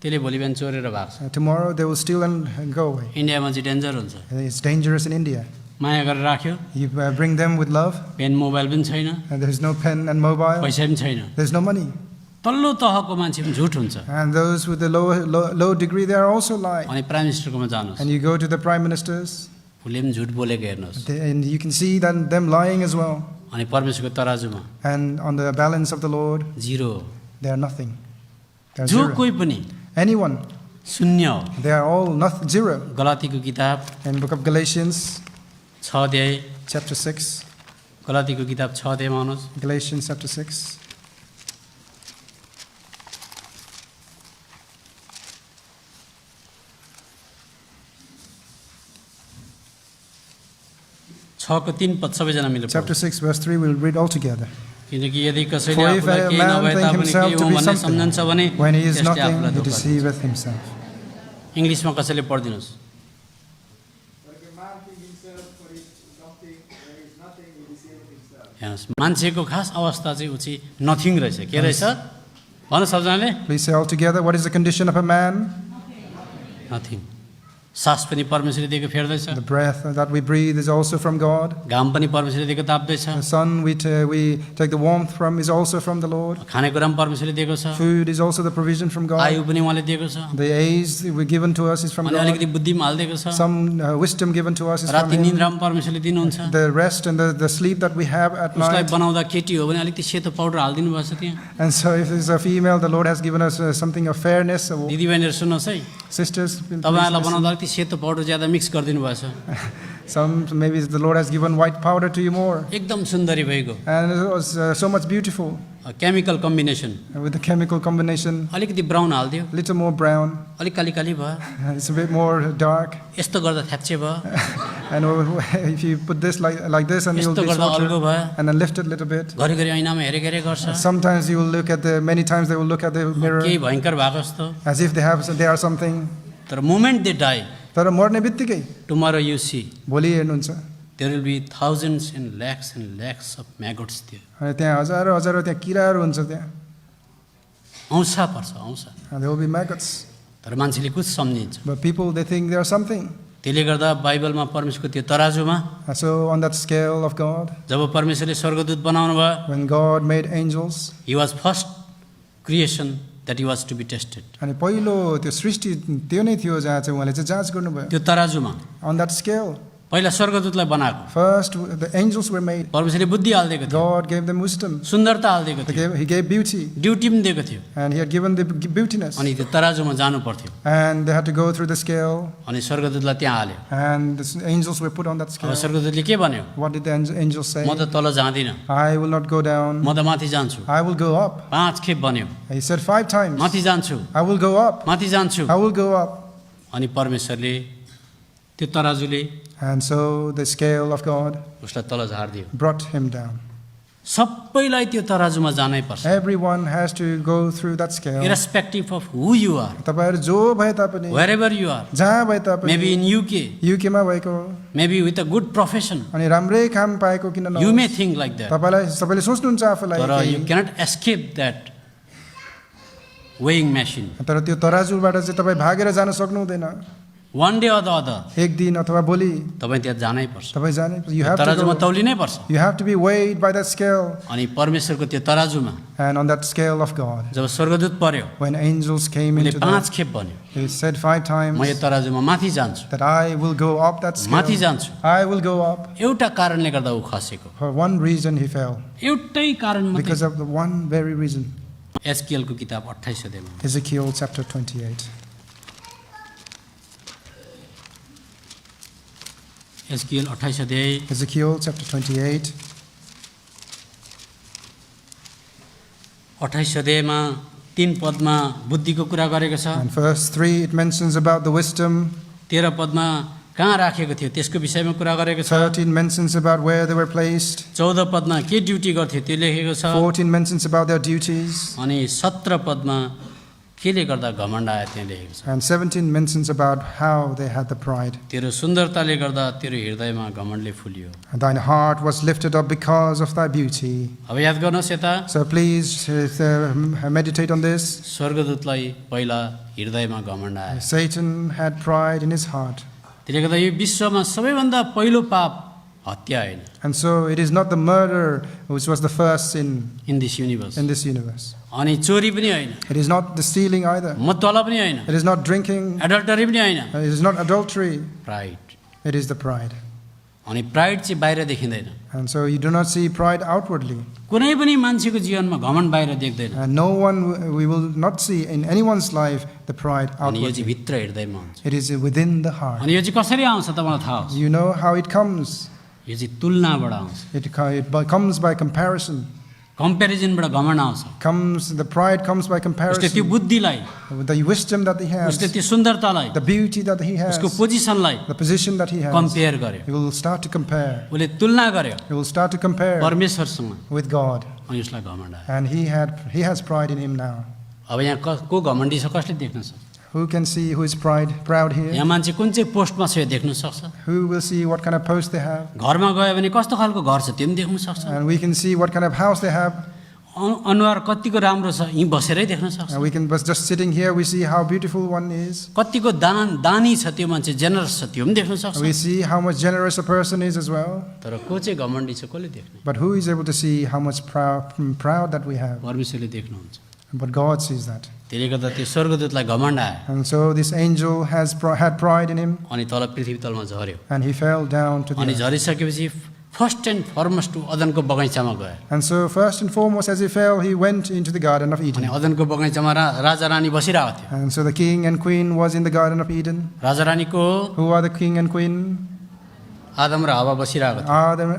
त्यसले भोलि बिहान चोरेर भाग्छ tomorrow they will steal and go away. इन्डियामा चाहिँ डेन्जर हुन्छ And it's dangerous in India. माया गरेर राख्यो You bring them with love, pen mobile पनि छैन and there is no pen and mobile, पैसा पनि छैन there's no money. तल्लो तहको मान्छे पनि झुट हुन्छ And those with the low degree, they are also lying. अनि प्राइम मिनिस्टरकोमा जानुहोस् And you go to the prime ministers, उसले पनि झुट बोलेको हेर्नुहोस् and you can see that them lying as well. अनि परमेश्वरको तराजुमा And on the balance of the Lord, zero हो they are nothing. They are जो zero. कोही पनि Anyone, शून्य हो they are all zero. गलातीको किताब In book of Galatians, 6 अध्याय chapter 6, गलातीको किताब 6 अध्यायमा आउनुहोस् Galatians chapter 6. 6को 3 पद सबैजना मिलेर Chapter 6, verse 3, we'll read all together. किनकि यदि कसैले For if आफूलाई a केही man नभए think तापनि himself केही to हुँ be भन्ने सम्झन्छ भने something, when he is त्यसले nothing, आफूलाई he धोका दिन्छ। deceiveth himself. इङ्ग्लिसमा कसैले पढिदिनुहोस्। हेर्नुहोस्, मान्छेको खास अवस्था चाहिँ ऊ चाहिँ नथिङ रहेछ। के रहेछ भन्नु सबजनाले? Please say all together, what is the condition of a man? Nothing. सास पनि परमेश्वरले दिएको फेर्दैछ, The breath that we breathe is also from God. घाम पनि परमेश्वरले दिएको ताप्दैछ, The sun we take the warmth from is also from the Lord. खानेकुरा पनि परमेश्वरले दिएको छ, Food is also the provision from God. आयु पनि उहाँले दिएको छ, The age we given to us is from अनि God. अलिकति बुद्धि पनि हालिदिएको छ, Some wisdom given to us is from राति Him. निन्द्रा पनि परमेश्वरले दिनुहुन्छ। The rest and the sleep that we have at उसलाई night. बनाउँदा केटी हो भने अलिकति सेतो पाउडर हालिदिनु भएको छ त्यहाँ। And so if it's a female, the Lord has given us something of fairness. दिदीबहिनीहरू सुन्नुहोस् है, Sisters, please तपाईँहरूलाई listen. बनाउँदा अलिकति सेतो पाउडर ज्यादा मिक्स गरिदिनु भएको छ, Some maybe the Lord has given white powder to you more. एकदम सुन्दरी भइगयो। And it was so much beautiful chemical combination, with the chemical combination. अलिकति ब्राउन हालिदियो, Little more brown. अलिक काली काली भयो, It's a bit more dark. यस्तो गर्दा थ्याप्चे भयो, And if you put this like this and you'll यस्तो be गर्दा shorter, अल्गो भयो, and then lift it a little bit. घरिघरि ऐनामा हेरेको हेरे गर्छ, Sometimes you will look at many times they will look at the mirror केही भयङ्कर भएको जस्तो। as if they are something. तर मोमेन्ट दे डाई, तर मर्ने बित्तिकै टुमारो यु सी भोलि हेर्नुहुन्छ there will be thousands and lakhs of maggots थियो। अनि त्यहाँ हजारौँ हजारौँ त्यहाँ किराहरू हुन्छ त्यहाँ. औँसा पर्छ, औँसा। And there will be maggots. तर मान्छेले कुछ सम्झिन्छ। But people, they think they are something. त्यसले गर्दा बाइबलमा परमेश्वरको त्यो तराजुमा And so on that scale of God, जब परमेश्वरले स्वर्गदूत बनाउनु भयो, when God made angels, he was first creation that he was to be tested। अनि पहिलो त्यो सृष्टि त्यो नै थियो जहाँ चाहिँ उहाँले चाहिँ जाँच गर्नुभयो. त्यो तराजुमा On that scale, पहिला स्वर्गदूतलाई बनाएको, first the angels were made. परमेश्वरले बुद्धि हालिदिएको थियो, God gave them wisdom. सुन्दरता हालिदिएको थियो, He gave beauty. ड्युटी पनि दिएको थियो, And He had given the beautiness. अनि त्यो तराजुमा जानु पर्थ्यो, And they had to go through the scale. अनि स्वर्गदूतलाई त्यहाँ हाल्यो। And the angels were put on that अब scale. स्वर्गदूतले के भन्यो? What did the angels say? म त तल जाँदिनँ, I will not go down. म त माथि जान्छु। I will go up. 5 खेप भन्यो, He said 5 times. माथि जान्छु, I will go up. माथि जान्छु। I will go up. अनि परमेश्वरले त्यो तराजुले And so the scale of God उसलाई तल झारिदियो। brought him down. सबैलाई त्यो तराजुमा जानै पर्छ, Everyone has to go through that scale. irrespective of who you are, तपाईहरु जो भए तापनि, wherever you are, जहाँ भए तापनि, maybe in UK, UK मा भएको maybe with a good profession, अनि राम्रै काम पाएको किन you may नहोस्. think like that, तपाईले सोच्नुहुन्छ आफूलाई तर कि- you cannot escape that weighing machine. तर त्यो तराजुबाट चाहिँ तपाई भागेर जान सक्नु हुँदैन. One day or the other, एक दिन अथवा भोलि तपाईँ त्यहाँ जानै पर्छ, तपाई जाने. You have to तराजुमा go. तौलिनै पर्छ। You have to be weighed by that scale. अनि परमेश्वरको त्यो तराजुमा And on that scale of God, जब स्वर्गदूत पर्यो, when angels came उसले into 5 that, खेप भन्यो, he said 5 times म यो तराजुमा माथि जान्छु, that I will go up that माथि scale. जान्छु। I will go up. एउटा कारणले गर्दा ऊ खसेको, For one reason he fell. एउटै कारण मात्रै। Because of the one very reason. एसकेएलको किताब 28 अध्यायमा Ezekiel chapter 28. एसकेएल 28 अध्याय Ezekiel chapter 28. 28 अध्यायमा 3 पदमा बुद्धिको कुरा गरेको छ, And verse 3, it mentions about the wisdom. 13 पदमा कहाँ राखेको थियो त्यसको विषयमा कुरा गरेको छ, 13 mentions about where they were placed. 14 पदमा के ड्युटी गर्थ्यो त्यो लेखेको छ, 14 mentions about their duties. अनि 17 पदमा केले गर्दा घमण्ड आयो त्यहाँ लेखेको छ। And 17 mentions about how they had the pride. तेरो सुन्दरताले गर्दा तेरो हृदयमा घमण्डले फुल्यो। And thine heart was lifted up because of thy beauty. अब याद गर्नुहोस् यता So please meditate on this. स्वर्गदूतलाई पहिला हृदयमा घमण्ड आयो, Satan had pride in his heart. त्यसले गर्दा यो विश्वमा सबैभन्दा पहिलो पाप हत्या होइन, And so it is not the murder which was the first sin in this universe, in this universe. अनि चोरी पनि होइन, It is not the stealing either. मत्तला पनि होइन, It is not drinking. Adultery पनि होइन, It is not adultery. Pride. It is the pride. अनि pride चाहिँ बाहिर देखिँदैन, And so you do not see pride outwardly. कुनै पनि मान्छेको जीवनमा घमण्ड बाहिर देख्दैन, And no one, we will not see in anyone's life the pride अनि यो चाहिँ outwardly. भित्र हृदयमा हुन्छ। It is within the heart. अनि यो चाहिँ कसरी आउँछ तपाईँलाई थाहा होस्, You know how it comes. यो चाहिँ तुलनाबाट आउँछ। It comes by comparison. कम्पेरिजनबाट घमण्ड आउँछ। The pride comes by उसले त्यो comparison. बुद्धिलाई, The wisdom that he has, उसले त्यो सुन्दरतालाई, the beauty that he has, उसको पोजिसनलाई the position that he has. Compare गर्यो, He will start to compare. उसले तुलना गर्यो He will start to compare परमेश्वरसँग, with God. अनि उसलाई घमण्ड आयो। And he has pride in him now. अब यहाँ को घमण्डी छ कसले देख्न सक्छ? Who can see who is proud here? यहाँ मान्छे कुन चाहिँ पोस्टमा छ यो देख्न सक्छ? Who will see what kind of post they have? घरमा गयो भने कस्तो खालको घर छ त्यो पनि देख्न सक्छ। And we can see what kind of house they have. अनुहार कतिको राम्रो छ यहीँ बसेरै देख्न सक्छ। And we can just sitting here, we see how beautiful one is. कतिको दानी छ त्यो मान्छे, जेनरस छ त्यो पनि देख्न सक्छ। We see how much generous a person is as well. तर को चाहिँ घमण्डी छ कसले देख्ने? But who is able to see how much proud that we have? परमेश्वरले देख्नुहुन्छ। But God sees that. त्यसले गर्दा त्यो स्वर्गदूतलाई घमण्ड आयो And so this angel had pride in him, अनि तल पृथ्वी तलमा झर्यो। and he fell down to the अनि earth. झरिसकेपछि फर्स्ट एन्ड फरमोस्ट अदनको बगैँचामा गयो। And so first and foremost, as he fell, he went into the Garden of अनि Eden. अदनको बगैँचामा राजा रानी बसिरहेको थियो। And so the king and queen was in the Garden of Eden. राजा रानीको Who are the king and queen? Adam र हवा बसिरहेको थियो।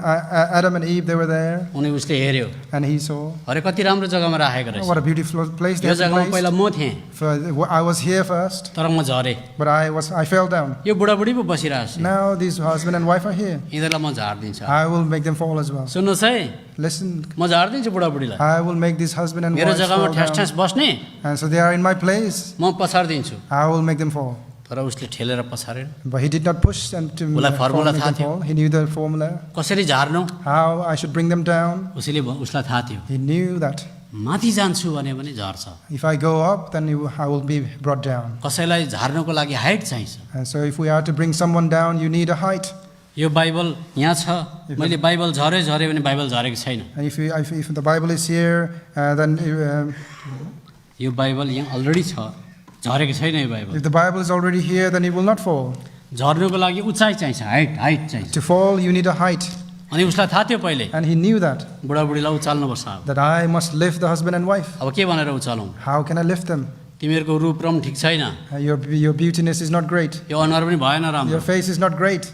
Adam and Eve, they were there, अनि उसले हेऱ्यो, and he saw, अरे कति राम्रो जग्गामा राखेको रहेछ। what a beautiful place they यो had जग्गामा पहिला placed. म थिएँ I was here first, तर म झरेँ। but I fell down. यो बुढाबुढी पो बसिरहेको छु, Now these husband and wife are here. यिनीहरूलाई म झारिदिन्छु। I will make them fall as well. सुन्नुहोस् है, Listen, म झारिदिन्छु बुढाबुढीलाई। I will make this husband and मेरो wife जग्गामा fall ठ्यास down. ठ्यास बस्ने, And so they are in my place. म पछारिदिन्छु। I will make them fall. तर उसले ठेलेर पछारेन। But he did not push them to उसलाई formula make थाहा them थियो। fall. He knew the formula, कसरी झार्नु how I should bring them down. उसलाई थाहा थियो। He knew that माथि जान्छु भने पनि झर्छ। if I go up, then I will be brought down. कसैलाई झार्नुको लागि हाइट चाहिन्छ। And so if we are to bring someone down, you need a height. यो बाइबल यहाँ छ, मैले बाइबल झरे भने बाइबल झरेको छैन। And if the Bible is here, then यो बाइबल यहाँ अलरेडी छ, झरेको छैन यो Bible. if the Bible is already here, then it will not fall. झर्नुको लागि उचाइ चाहिन्छ, हाइट चाहिन्छ। To fall, you need a height. अनि उसलाई थाहा थियो पहिले And he knew that बुढाबुढीलाई उचाल्नुपर्छ। अब that I must lift the husband and wife. अब के भनेर उचालौँ? How can I lift them? तिमीहरूको रूप रम ठिक छैन, Your beautiness is not great. यो अनुहार पनि भएन राम्रो, Your face is not great.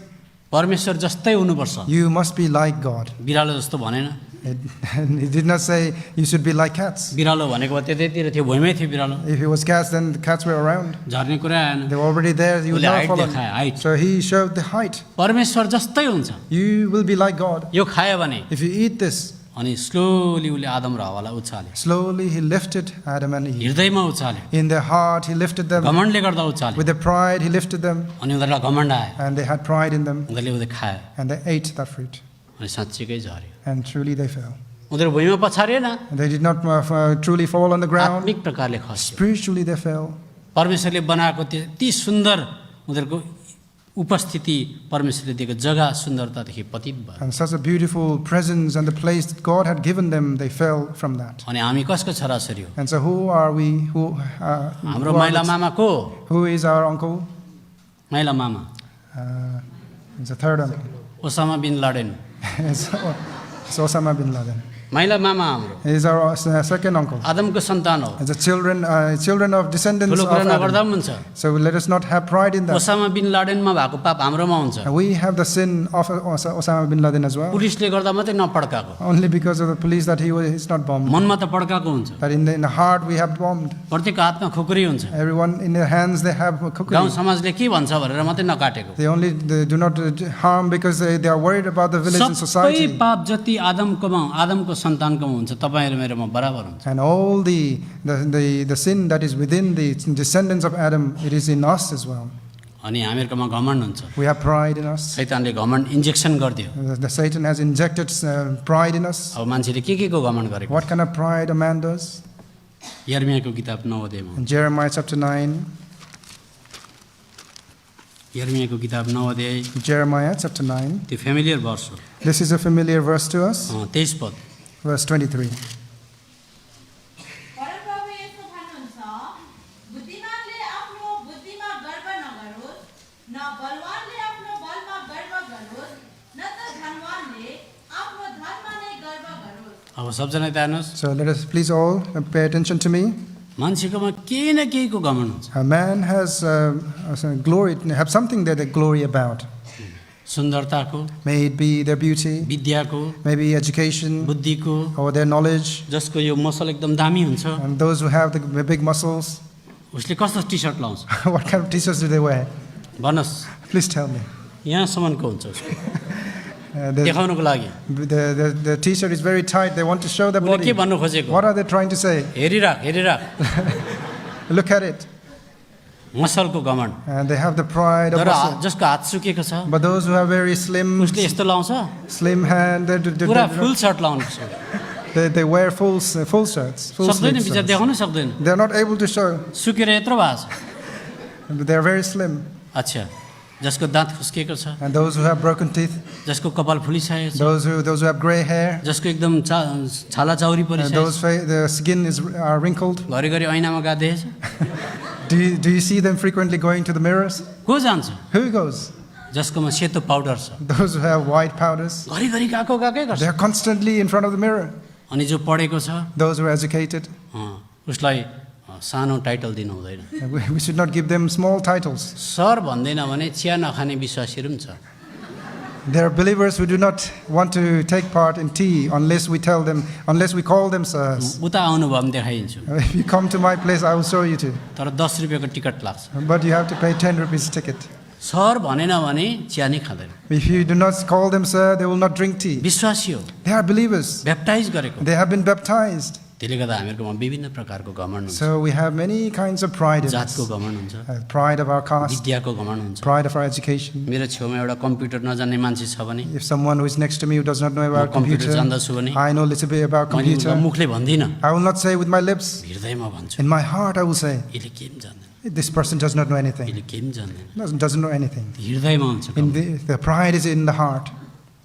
परमेश्वर जस्तै हुनुपर्छ। You must be like God. बिरालो जस्तो भनेन। He did not say you should be like cats. बिरालो भनेको भए त्यतैतिर थियो, भुइँमै थियो बिरालो। If it was cats, then the cats were around. झर्ने कुरा आएन। They were already there. You would उसले not हाइट follow. देखायो, height. So he showed the height. परमेश्वर जस्तै हुन्छ। You will be like God. यो खायो भने If you eat this, अनि स्लोली उसले आदम र हवालाई उचाल्यो, slowly he lifted Adam and Eve. हृदयमा उचाल्यो, In their heart, he lifted them. घमण्डले गर्दा उचाल्यो, With their pride, he lifted them. अनि उनीहरूलाई घमण्ड आयो, And they had pride in them. उनीहरूले खायो And they ate that fruit. अनि साँच्चीकै झऱ्यो। And truly they fell. उनीहरू भुइँमा पछारिएन, And they did not truly fall on the ground. आत्मिक प्रकारले खस्यो। Spiritually they fell. परमेश्वरले बनाएको त्यति सुन्दर उनीहरूको उपस्थिति, परमेश्वरले दिएको जग्गा सुन्दरतादेखि पतित भयो। And such a beautiful presence and the place that God had given them, they fell from that. अनि हामी कसको छोराछोरी हो? And so who are we? हाम्रो माइला मामा को? Who is our uncle? माइला मामा It's the third uncle. Osama bin Laden. It's Osama bin Laden. माइला मामा हाम्रो He is our second uncle. आदमको सन्तान हो। It's the children of descendants ठुलो of कुरा नगर्दा Adam. पनि हुन्छ। So let us not have pride in that. Osama bin लाडेनमा भएको पाप हाम्रोमा हुन्छ। And we have the sin of Osama bin Laden as well. पुलिसले गर्दा मात्रै नपड्काएको, Only because of the police that he is not bombed. मनमा त पड्काएको हुन्छ। But in the heart we have bombed. प्रत्येक हातमा खुकुरी हुन्छ। Everyone in their hands they have गाउँ kukri. समाजले के भन्छ भनेर मात्रै नकाटेको। They do not harm because they are worried about the village and सबै society. पाप जति आदमको सन्तानको हुन्छ तपाईहरु मेरोमा बराबर हुन्छ। And all the sin that is within the descendants of Adam, it is in us as well. अनि हामीहरुकोमा घमण्ड हुन्छ। We have pride in us. शैतानले घमण्ड injection गर्दियो। The Satan has injected pride in us. अब मान्छेले के को घमण्ड गरेको? What kind of pride a man does? यर्मियाको किताब 9 अध्यायमा। In Jeremiah chapter 9. यर्मियाको किताब 9 अध्याय। Jeremiah chapter 9. त्यो फ्यामिलियर वर्स हो। This is a familiar verse to us. 23 पद। Verse 23. परमप्रभु यस्तो भन्नुहुन्छ, बुद्धिमानले आफ्नो बुद्धिमा गर्व नगरोस्, न बलवानले आफ्नो बलमा गर्व गरोस्, न त धनवानले आफ्नो धनमा नै गर्व गरोस्। अब सबजना हेर्नुस्, So let us please all pay attention to me. मान्छेकोमा केही न केहीको घमण्ड हुन्छ। A man has glory, have something that they glory about. सुन्दरताको, May it be their beauty, विद्याको, maybe education, बुद्धिको, or their knowledge. जसको यो मसल एकदम दामी हुन्छ, And those who have the big muscles, उसले कस्तो टी सर्ट लाउँछ what kind of t-shirts do they wear? भन्नुहोस्, Please tell me. यहाँसम्मको हुन्छ उसको, The, देखाउनुको लागि। the t-shirt is very tight. They want to show their उसले के body. भन्नु खोजेको? What are they trying to say? हेरिराख, हेरिराख, Look at it. मसलको घमण्ड। And they have the pride of तर muscle. जसको हात सुकेको छ, But those who have very slim, उसले यस्तो लाउँछ, slim hand, पुरा फुल सर्ट लाउनु पर्छ। they wear full shirts, full सक्दैन, sleeve बिचार shirts. देखाउन सक्दैन, They're not able to show. सुकेर यत्रो भएको छ। They're very slim. अच्छा, जसको दाँत खुस्किएको छ, And those who have broken teeth, जसको कपाल फुलिसकेको छ, those who have gray hair, जसको एकदम छाला चाउरी and परिसकेको those छ, the skin are wrinkled. घरिघरि ऐनामा गादेछ, Do you see them frequently going to the mirrors? को जान्छ? Who goes? जसकोमा सेतो पाउडर छ, Those who have white powders. घरिघरि गएकै गर्छ। They're constantly in front of the mirror. अनि जो पढेको छ, Those who are educated. उसलाई सानो टाइटल दिनु हुँदैन। And we should not give them small titles. Sir भन्दैन भने चिया नखाने विश्वासीहरू पनि छ। There are believers who do not want to take part in tea unless we call them sirs. उता आउनुभयो भने देखाइदिन्छु, If you come to my place, I will show you to. तर 10 रुपियाँको टिकट लाग्छ। But you have to pay 10 rupees ticket. Sir भनेन भने चिया नै खाँदैन। If you do not call them sir, they will not drink tea. विश्वासी हो, They are believers. ब्याप्टाइज गरेको। They have been baptized. त्यसले गर्दा हामीहरूकोमा विभिन्न प्रकारको घमण्ड हुन्छ। So we have many kinds of pride in जातको us. घमण्ड हुन्छ, Pride of our caste, विद्याको घमण्ड हुन्छ। pride of our education. मेरो छेउमा एउटा कम्प्युटर नजान्ने मान्छे छ भने, If someone who is next to me who does not know म about कम्प्युटर computer, जान्दछु भने, I know a little bit about मैले computer. मुखले भन्दिनँ, I will not say with my lips. हृदयमा भन्छु, In my heart, I will say, यसले केही पनि जान्दैन, this person does not know anything. यसले केही पनि जान्दैन। Doesn't know anything. हृदयमा हुन्छ In the pride is in the heart,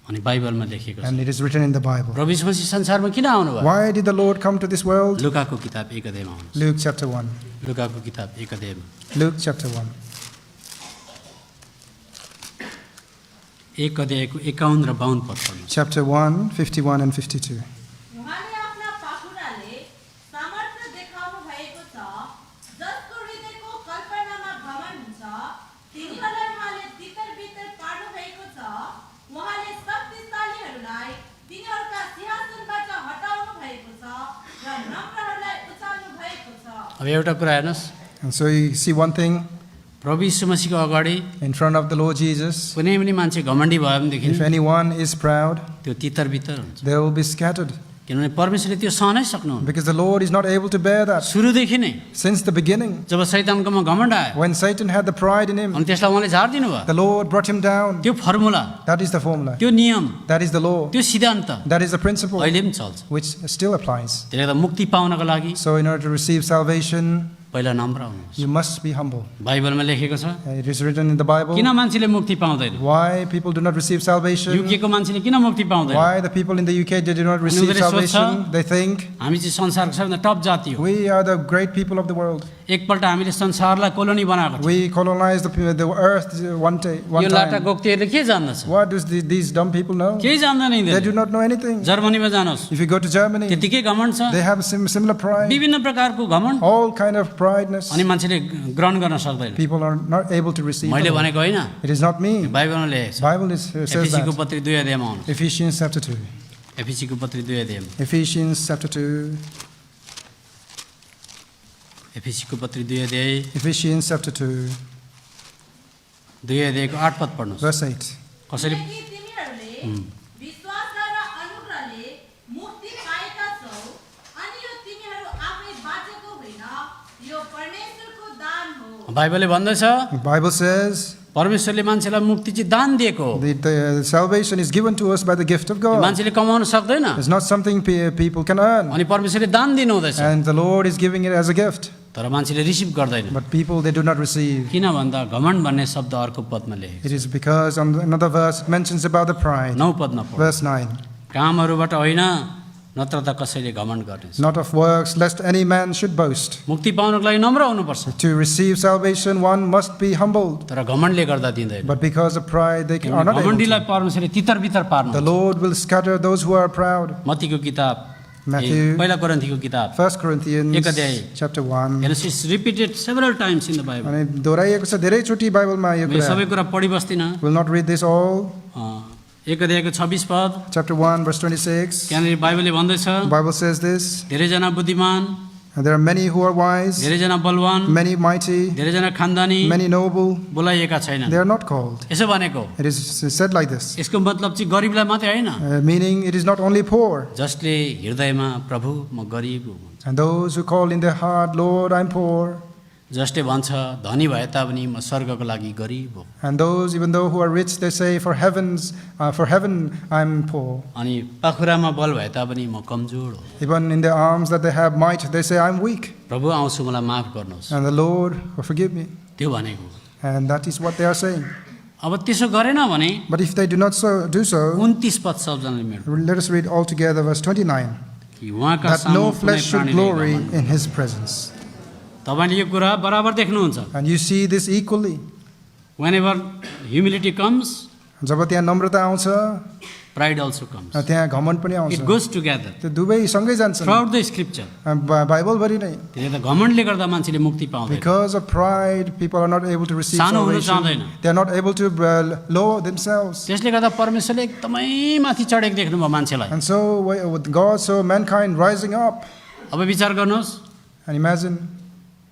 अनि बाइबलमा लेखेको छ। and it is written in the Bible. प्रभु यीशु मसीह संसारमा किन आउनुभयो? Why did the Lord come to this world? लुकाको किताब 1 अध्यायमा आउनुहोस्। Luke chapter 1. लुकाको किताब 1 अध्यायमा Luke chapter 1. 1 अध्यायको 51 र 52 पद पढ्नुहोस्। Chapter 1, 51 and 52. उहाँले आफ्ना पाखुराले सामर्थ्य देखाउनु भएको छ, जसको हृदयको कल्पनामा घमण्ड हुन्छ, तिनीहरूलाई उहाँले तितर-बितर पार्नु भएको छ। उहाँले शक्तिशालीहरूलाई तिनीहरूका सिंहासनबाट हटाउनु भएको छ र नम्रहरूलाई उचाल्नु भएको छ। अब एउटा कुरा हेर्नुहोस्, And so you see one thing प्रभु यीशु मसीहको अगाडि in front of the Lord Jesus. कुनै पनि मान्छे घमण्डी भयो भनेदेखि If anyone is proud, त्यो तितर-बितर हुन्छ, they will be scattered. किनभने परमेश्वरले त्यो सहनै सक्नुहुन्न। Because the Lord is not able to bear that. सुरुदेखि नै Since the beginning, जब शैतानकोमा घमण्ड आयो when Satan had the pride in him, अनि त्यसलाई उहाँले झारिदिनु भयो। the Lord brought him down. त्यो formula, That is the formula. त्यो नियम, That is the law. त्यो सिद्धान्त That is the principle अहिले पनि चल्छ। which still applies. त्यसले गर्दा मुक्ति पाउनको लागि So in order to receive salvation, पहिला नम्र हुनुहोस्। you must be humble. बाइबलमा लेखेको छ, It is written in the Bible. किन मान्छेले मुक्ति पाउँदैन? Why people do not receive salvation? युकेको मान्छेले किन मुक्ति पाउँदैन? Why the people in the UK they do not receive उनीहरूले सोच्छ, salvation? They think हामी चाहिँ संसारको सबैभन्दा टप जाति हो। we are the great people of the world. एकपल्ट हामीले संसारलाई कोलोनी बनाएको थियो। We colonized the earth one यो लाटा time. गोक्तीहरूले के जान्दछ? What do these dumb people know? केही जान्दैन They do यिनीहरूले। not know anything. जर्मनीमा जानुहोस्, If you go to Germany, त्यतिकै घमण्ड छ, they have a similar pride. विभिन्न प्रकारको घमण्ड, All kind of prideness. अनि मान्छेले ग्रहण गर्न सक्दैन। People are not able to receive. मैले the Lord. भनेको होइन, It is not me. बाइबलमा लेखेको छ। Bible says एफिसीको that. पत्री 2 अध्यायमा आउनुहोस्। Ephesians chapter 2. एफिसीको पत्री 2 अध्यायमा, Ephesians chapter 2. एफिसीको पत्री 2 अध्याय, Ephesians chapter 2, 2 अध्यायको 8 पद पढ्नुहोस्। verse 8. कसरी? किनकि तिमीहरूले विश्वासद्वारा र अनुग्रहले मुक्ति पाएका छौ, अनि यो तिमीहरू आफै बाँचेको होइन, यो परमेश्वरको दान हो। बाइबलले भन्दछ, The Bible says परमेश्वरले मान्छेलाई मुक्ति चाहिँ दान दिएको हो। the salvation is given to us by the gift of God. मान्छेले कमाउन सक्दैन, It's not something people can earn. अनि परमेश्वरले दान दिनु हुँदैछ, And the Lord is giving it as a gift. तर मान्छेले रिसिभ गर्दैन। But people, they do not receive. किन भन्दा घमण्ड भन्ने शब्द अर्को पदमा लेखेको It is because on another verse it mentions about the pride. 9 पदमा पढ्नु। Verse 9. कामहरूबाट होइन, नत्र त कसैले घमण्ड गर्ने। Not of works, lest any man should boast. मुक्ति पाउनको लागि नम्र हुनुपर्छ, To receive salvation, one must be humbled. तर घमण्डले गर्दा दिँदैन। But because of pride, they are not able घमण्डीलाई to. परमेश्वरले तितर बितर पार्नु। The Lord will scatter those who are proud. मत्तीको किताब Matthew, पहिला कोरिन्थीको किताब 1 Corinthians एक अध्याय। chapter 1. हेर्नुहोस्, it's repeated several times in the Bible. अनि दोहोऱ्याइएको छ धेरैचोटि बाइबलमा यो म कुरा. सबै कुरा पढि बस्दिनँ। We'll not read this all. एक अध्यायको 26 पद Chapter 1, verse 26. त्यहाँनिर बाइबलले भन्दैछ, The Bible says this. धेरैजना बुद्धिमान, And there are many who are wise, धेरैजना बलवान, many mighty, धेरैजना खानदानी many noble. बोलाइएका छैनन्। They are not called. यसो भनेको, It is said like this. यसको मतलब चाहिँ गरिबलाई मात्रै होइन, Meaning it is not only poor. जसले हृदयमा प्रभु म गरिब हुँ भन्छ, And those who call in their heart, Lord, I'm poor. जसले भन्छ धनी भए तापनि म स्वर्गको लागि गरिब हो, And those, even though who are rich, they say, for heaven, I'm poor. अनि पाखुरामा बल भए तापनि म कमजोर हो, Even in their arms that they have might, they say, I'm weak. प्रभु आउँछु मलाई माफ गर्नुहोस्, And the Lord will forgive me. त्यो भनेको। And that is what they are saying. अब त्यसो गरेन भने But if they do not do so, 29 पद सबजनाले मेट्नु let us read all together verse 29. कि उहाँका That सामु no कुनै flesh should प्राणीले glory घमण्ड। in his presence. तपाईँले यो कुरा बराबर देख्नुहुन्छ। And you see this equally. Whenever humility comes, जब त्यहाँ नम्रता आउँछ, pride also comes. त्यहाँ घमण्ड पनि आउँछ. It goes together त्यो दुवै सँगै जान्छन्. throughout the scripture. बाइबलभरि नै. त्यसले त घमण्डले गर्दा मान्छेले मुक्ति पाउँदैन। Because of pride, people are not able to receive सानो हुनु salvation. चाहँदैन। They are not able to lower themselves. त्यसले गर्दा परमेश्वरले एकदमै माथि चढेको देख्नुभयो मान्छेलाई। And so with God saw mankind rising up. अब विचार गर्नुहोस्, And imagine,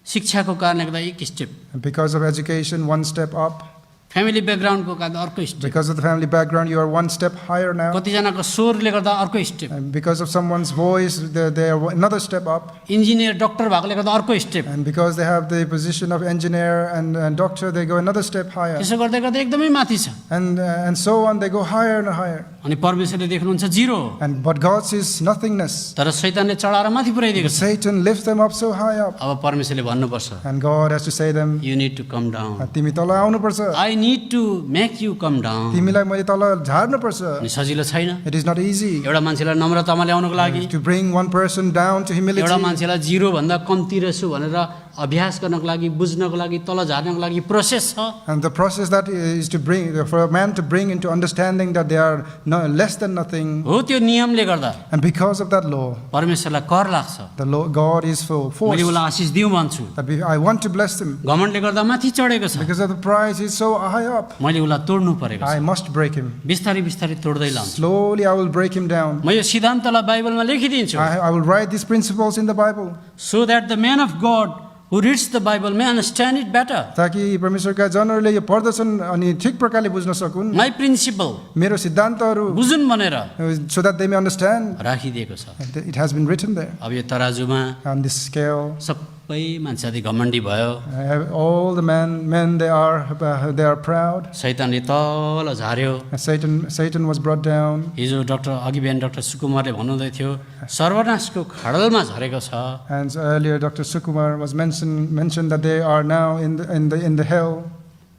शिक्षाको कारणले गर्दा एक step, because of education, one step up. Family ब्याकग्राउन्डको कारण अर्को step, Because of the family background, you are one step higher now. कतिजनाको स्वरले गर्दा अर्को step, And because of someone's voice, they are another step up. Engineer doctor भएकोले गर्दा अर्को step, And because they have the position of engineer and doctor, they go another step higher. त्यसो गर्दै गर्दै एकदमै माथि छ। And so on, they go higher and higher. अनि परमेश्वरले देख्नुहुन्छ zero, But God sees nothingness. तर शैतानले चढाएर माथि पुर्याइदिएको छ। Satan lifts them up so high up. अब परमेश्वरले भन्नुपर्छ, And God has to say them, you need to come down. तिमी तल आउनुपर्छ. I need to make you come down. तिमीलाई मैले तल झार्नुपर्छ. अनि सजिलो छैन। It is not easy एउटा मान्छेलाई नम्रतामा ल्याउनको लागि, to bring one person down to humility. एउटा मान्छेलाई जिरो भन्दा कम्ती रहेछु भनेर अभ्यास गर्नको लागि, बुझ्नको लागि, तल झार्नको लागि प्रोसेस छ। And the process that is to bring, for a man to bring into understanding that they are less than nothing. हो त्यो नियमले गर्दा And because of that law, परमेश्वरलाई कर लाग्छ। the law, God is मैले forced उसलाई आशिष दिउँ भन्छु। that I want to bless him. घमण्डले गर्दा माथि चढेको छ, Because of the price is so high up, मैले उसलाई तोड्नु परेको छ। I must break him. बिस्तारै बिस्तारै तोड्दै लान्छु। Slowly I will break him down. म यो सिद्धान्तलाई बाइबलमा लेखिदिन्छु, I will write these principles in the Bible. so that the man of God who reads the Bible may understand it better. ताकि परमेश्वरका जनहरूले यो पढ्दछन् अनि ठिक प्रकारले बुझ्न सकुन्. My principle मेरो सिद्धान्तहरू, बुझुन् भनेर so that they may understand. राखिदिएको छ। It has been written there. अब यो तराजुमा On this scale, सबै मान्छे आदि घमण्डी भयो, all the men they are proud. शैतानले तल झार्यो। Satan was brought down. हिजो डक्टर अघि बिहान डक्टर सुकुमारले भन्नुहुँदै थियो सर्वनाशको खडलमा झरेको छ। And earlier Dr. Sukumar was mentioned that they are now in the hell,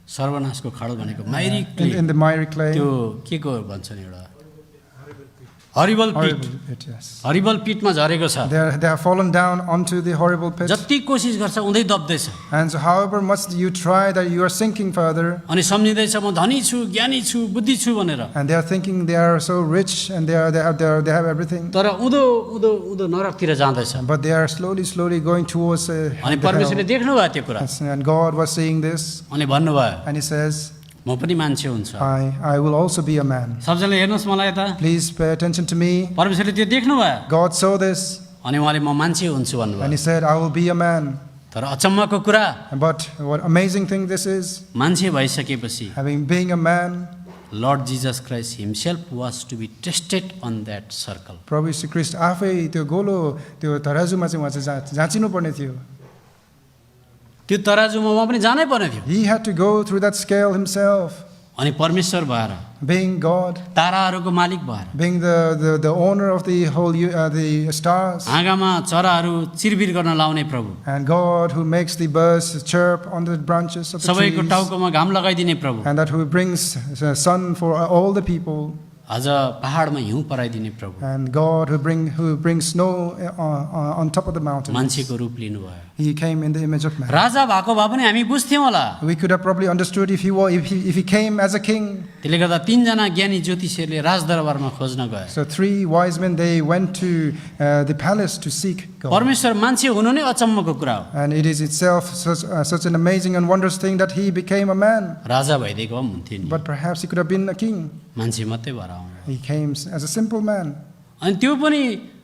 सर्वनाशको खडल भनेको माइरी clay, in the miry clay. त्यो के को भन्छ नि एउटा हरिबल पिट, Horrible pit, yes. हरिबल पिटमा झरेको छ। They have fallen down onto the horrible pit. जति कोसिस गर्छ उदै दब्दैछ, And so however much you try, that you are sinking further. अनि सम्झिँदैछ म धनी छु, ज्ञानी छु, बुद्धि छु भनेर। And they are thinking they are so rich and they have everything. तर उँधो उँधो उँधो नरकतिर जाँदैछ। But they are slowly going towards अनि the परमेश्वरले hell. देख्नुभयो त्यो कुरा, And God was seeing this, अनि भन्नुभयो and He says, म पनि मान्छे हुन्छ। I will also be a man. सबजनाले हेर्नुहोस् मलाई यता, Please pay attention to me. परमेश्वरले त्यो देख्नुभयो, God saw this, अनि उहाँले म मान्छे हुन्छु and भन्नुभयो। He said, I will be a man. तर अचम्मको कुरा, But what amazing thing this is, मान्छे भइसकेपछि being a man, Lord Jesus Christ himself was to be tested on that circle. प्रभु यीशु ख्रीष्ट आफै त्यो गोलो त्यो तराजुमा चाहिँ उहाँ चाहिँ जाँचिनु पर्ने थियो. त्यो तराजुमा उहाँ पनि जानै पर्ने थियो। He had to go through that scale himself, अनि परमेश्वर भएर, being God, ताराहरूको मालिक भएर, being the owner of the whole the stars, हाँगामा चराहरू चिरबिर गर्न लाउने प्रभु, and God who makes the birds chirp on the branches of the सबैको trees, टाउकोमा घाम लगाइदिने प्रभु, and that who brings sun for all the people. आज पहाडमा हिउँ पराइदिने प्रभु And God who brings snow on top of the mountains. मान्छेको रूप लिनुभयो। He came in the image of man. राजा भएको भए पनि हामी बुझ्थ्यौँ होला। We could have probably understood if he came as a king. त्यसले गर्दा तीनजना ज्ञानी ज्योतिषीहरूले राजदरबारमा खोज्न गए। So 3 wise men, they went to the palace to seek God. परमेश्वर मान्छे हुनु नै अचम्मको कुरा हो। And it is itself such an amazing and wondrous thing that he became a man. राजा भइदिएको भए पनि हुन्थ्यो नि, But perhaps he could have been a king. मान्छे मात्रै भएर आउनु। He came as a simple man. अनि त्यो पनि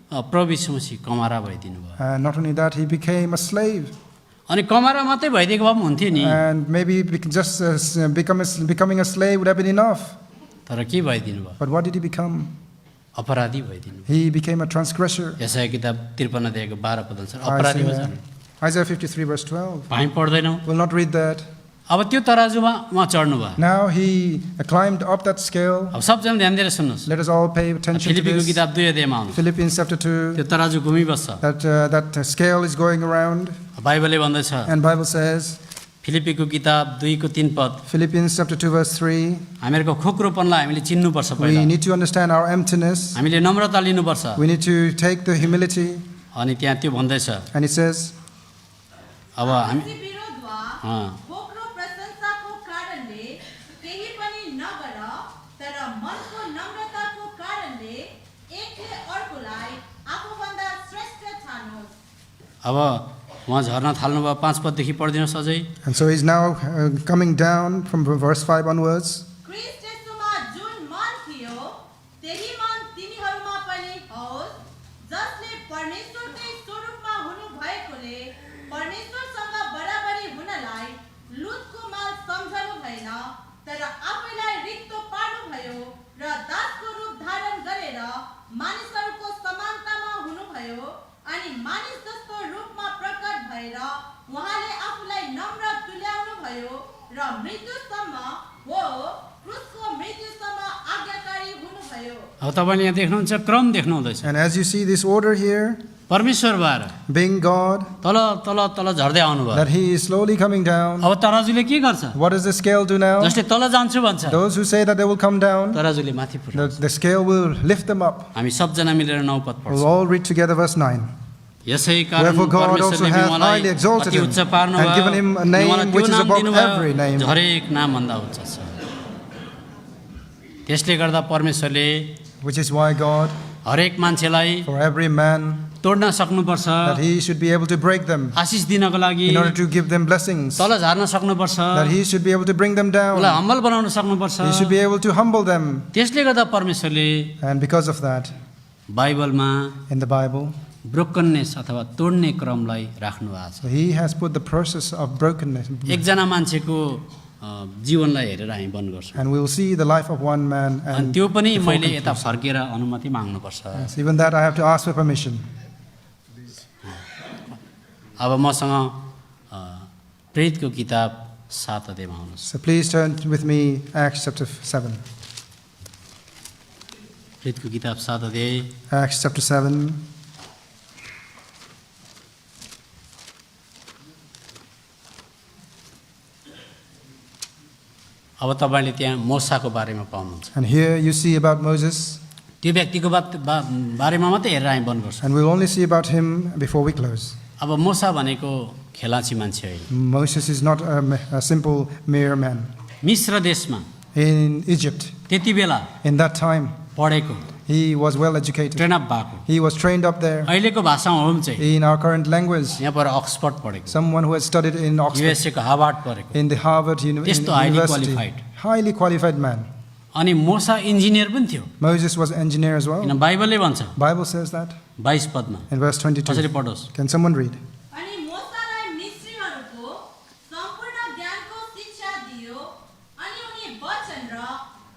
प्रभु यीशु मसीह कमारा भइदिनु भयो। And not only that, he became a slave. अनि कमारा मात्रै भइदिएको भए पनि हुन्थ्यो नि, And maybe just becoming a slave would have been enough. तर के भइदिनु भयो? But what did he become? अपराधी भइदिनु। He became a transgressor. यसाया किताब 53 अध्यायको 12 पद अनुसार अपराधी भइदिनु। Isaiah 53 verse 12. हामी पढ्दैनौँ। We'll not read that. अब त्यो तराजुमा उहाँ चढ्नु भयो। Now he climbed up that scale. अब सबजना ध्यान दिएर सुन्नुहोस्। Let us all pay attention to फिलिप्पीको this. किताब 2 अध्यायमा आउनुहोस्। Philippians chapter 2. त्यो तराजु घुमिबस्छ। That scale is going around. बाइबलले भन्दछ, And Bible says, फिलिप्पीको किताब 2 को 3 पद, Philippians chapter 2 verse 3. हामीहरूको खोक्रोपनलाई हामीले चिन्नुपर्छ पहिला। We need to understand our emptiness. हामीले नम्रता लिनुपर्छ। We need to take the humility. अनि त्यहाँ त्यो भन्दैछ, And it says, अब हामी आफूले विरोधमा अँ, पोख्रो प्रशंसाको कारणले केही पनि नगर, तर मनको नम्रताको कारणले एकले अर्कोलाई आफूभन्दा श्रेष्ठ ठानोस्। अब उहाँ झर्न थाल्नुभयो। 5 पददेखि पढिदिनुहोस् अझै। and so he's now coming down from verse 5 onwards. Christ येशूमा जुन मन थियो, त्यही मन तिनीहरूमा पनि होस्, जसले परमेश्वरकै स्वरूपमा हुनु भएकोले परमेश्वरसँग बराबरी हुनलाई लुतको माल सम्झनु भएन, तर आफैलाई रिक्त पार्नुभयो र दासको रूप धारण गरेर मानिसहरूको समानतामा हुनुभयो। अनि मानिस जस्तो रूपमा प्रकट भएर उहाँले आफूलाई नम्र तुल्याउनु भयो र मृत्युसम्म, हो क्रुसको मृत्युसम्म आज्ञाकारी हुनुभयो। अब तपाईँले यहाँ देख्नुहुन्छ, क्रम देख्नु हुँदैछ। And as you see this order here, परमेश्वर भएर being God, तल तल तल झर्दै आउनुभयो। that he is slowly coming down. अब तराजुले के गर्छ? What does the scale do now? जसले तल जान्छु भन्छ, Those who say that they will come down, तराजुले माथि पुर्याउँछ। the scale will lift them up. हामी सबजना मिलेर 9 पद We'll पढ्छौँ। all read together verse 9. यसै कारण Wherefore God also परमेश्वरले hath उहाँलाई highly exalted अति him उच्च पार्नुभयो, and given him a अनि name उहाँलाई त्यो which is नाम above दिनुभयो, every name. हरेक नामभन्दा उच्च छ। त्यसले गर्दा परमेश्वरले Which is why God, हरेक मान्छेलाई for every man, तोड्न सक्नुपर्छ, that he should be able to break them आशिष दिनको लागि in order to give them blessings, तल झार्न सक्नुपर्छ, that he should be able to bring them उसलाई down, हम्बल बनाउन सक्नुपर्छ। he should be able to humble them. त्यसले गर्दा परमेश्वरले And because of that, बाइबलमा in the Bible, brokenness अथवा तोड्ने क्रमलाई राख्नु भएको छ। so he has put the process of brokenness. एकजना मान्छेको जीवनलाई हेरेर हामी बन्द गर्छौँ। And we will see the life of one man. अनि And त्यो पनि मैले यता फर्केर अनुमति माग्नुपर्छ। yes, even that I have to ask for permission. अब मसँग प्रेरितको किताब 7 अध्यायमा आउनुहोस्। So please turn with me Acts chapter 7. प्रेरितको किताब 7 अध्याय Acts chapter 7. अब तपाईँले त्यहाँ मोसाको बारेमा पाउनुहुन्छ। And here you see about Moses, त्यो व्यक्तिको बारेमा मात्रै हेरेर हामी बन्द गर्छौँ। and we'll only see about him before we close. अब मोसा भनेको खेलाची मान्छे होइन। Moses is not a simple mere man. मिश्र देशमा In Egypt, त्यति बेला in that time, पढेको, he was well educated. Train up भएको, He was trained up there अहिलेको भाषामा हो भने चाहिँ in our current language. यहाँ पर अक्सफोर्ड पढेको, Someone who had studied in Oxford, युएसएको हार्वर्ड पढेको, in the Harvard त्यस्तो highly University. qualified. Highly qualified man. अनि मोसा इन्जिनियर पनि थियो। Moses was an engineer as well. किन बाइबलले भन्छ Bible says that 22 पदमा, in verse 22. कसरी पढोस्? Can someone read? अनि मोसालाई मिस्रीहरूको सम्पूर्ण ज्ञानको शिक्षा दियो, अनि उनी वचन र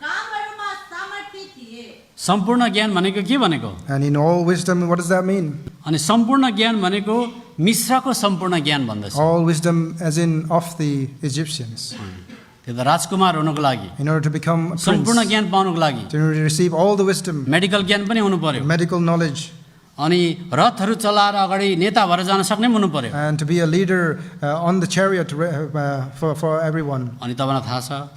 कामहरूमा सामर्थ्य थिए। सम्पूर्ण ज्ञान भनेको के भनेको? And in all wisdom, what does that mean? अनि सम्पूर्ण ज्ञान भनेको मिश्रको सम्पूर्ण ज्ञान भन्दछ। All wisdom as in of the Egyptians. त्यो त राजकुमार हुनुको लागि, In order to become a prince, सम्पूर्ण ज्ञान पाउनुको लागि to receive all the wisdom, medical ज्ञान पनि हुनु पर्यो, medical knowledge, अनि रथहरू चलाएर अगाडि नेता भएर जान सक्ने पनि हुनु पर्यो। and to be a leader on the chariot for everyone. अनि तपाईँलाई थाहा छ,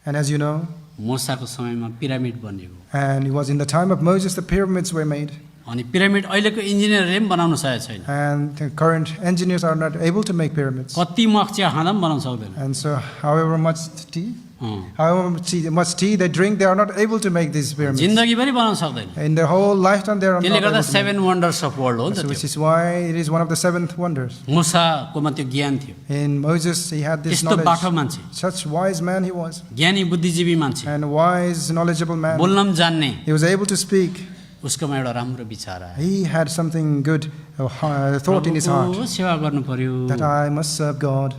And as you know, मोसाको समयमा पिरामिड बनिएको And it was in the time of Moses the pyramids were made. अनि पिरामिड अहिलेको इन्जिनियरले पनि बनाउन सकेको छैन And the current engineers are not able to make pyramids. कति मग चिया खाँदा पनि बनाउन सक्दैन And so, however much tea, अँ। much tea they drink, they are not able to make these pyramids. जिन्दगीभरि बनाउन सक्दैन In their whole lifetime, they are not त्यसले able गर्दा to make. 7 wonders of world हो नि त So, त्यो which is why it is one of the seventh wonders. मुसाकोमा त्यो ज्ञान थियो In Moses, he had this त्यस्तो बाठो knowledge. मान्छे Such wise man he was, ज्ञानी बुद्धिजीवी मान्छे and wise, knowledgeable man. बोल्न पनि जान्ने He was able to speak. उसकोमा एउटा राम्रो विचार आयो He had something good, a thought in his heart, प्रभुको सेवा गर्नु पर्यो that I must serve God.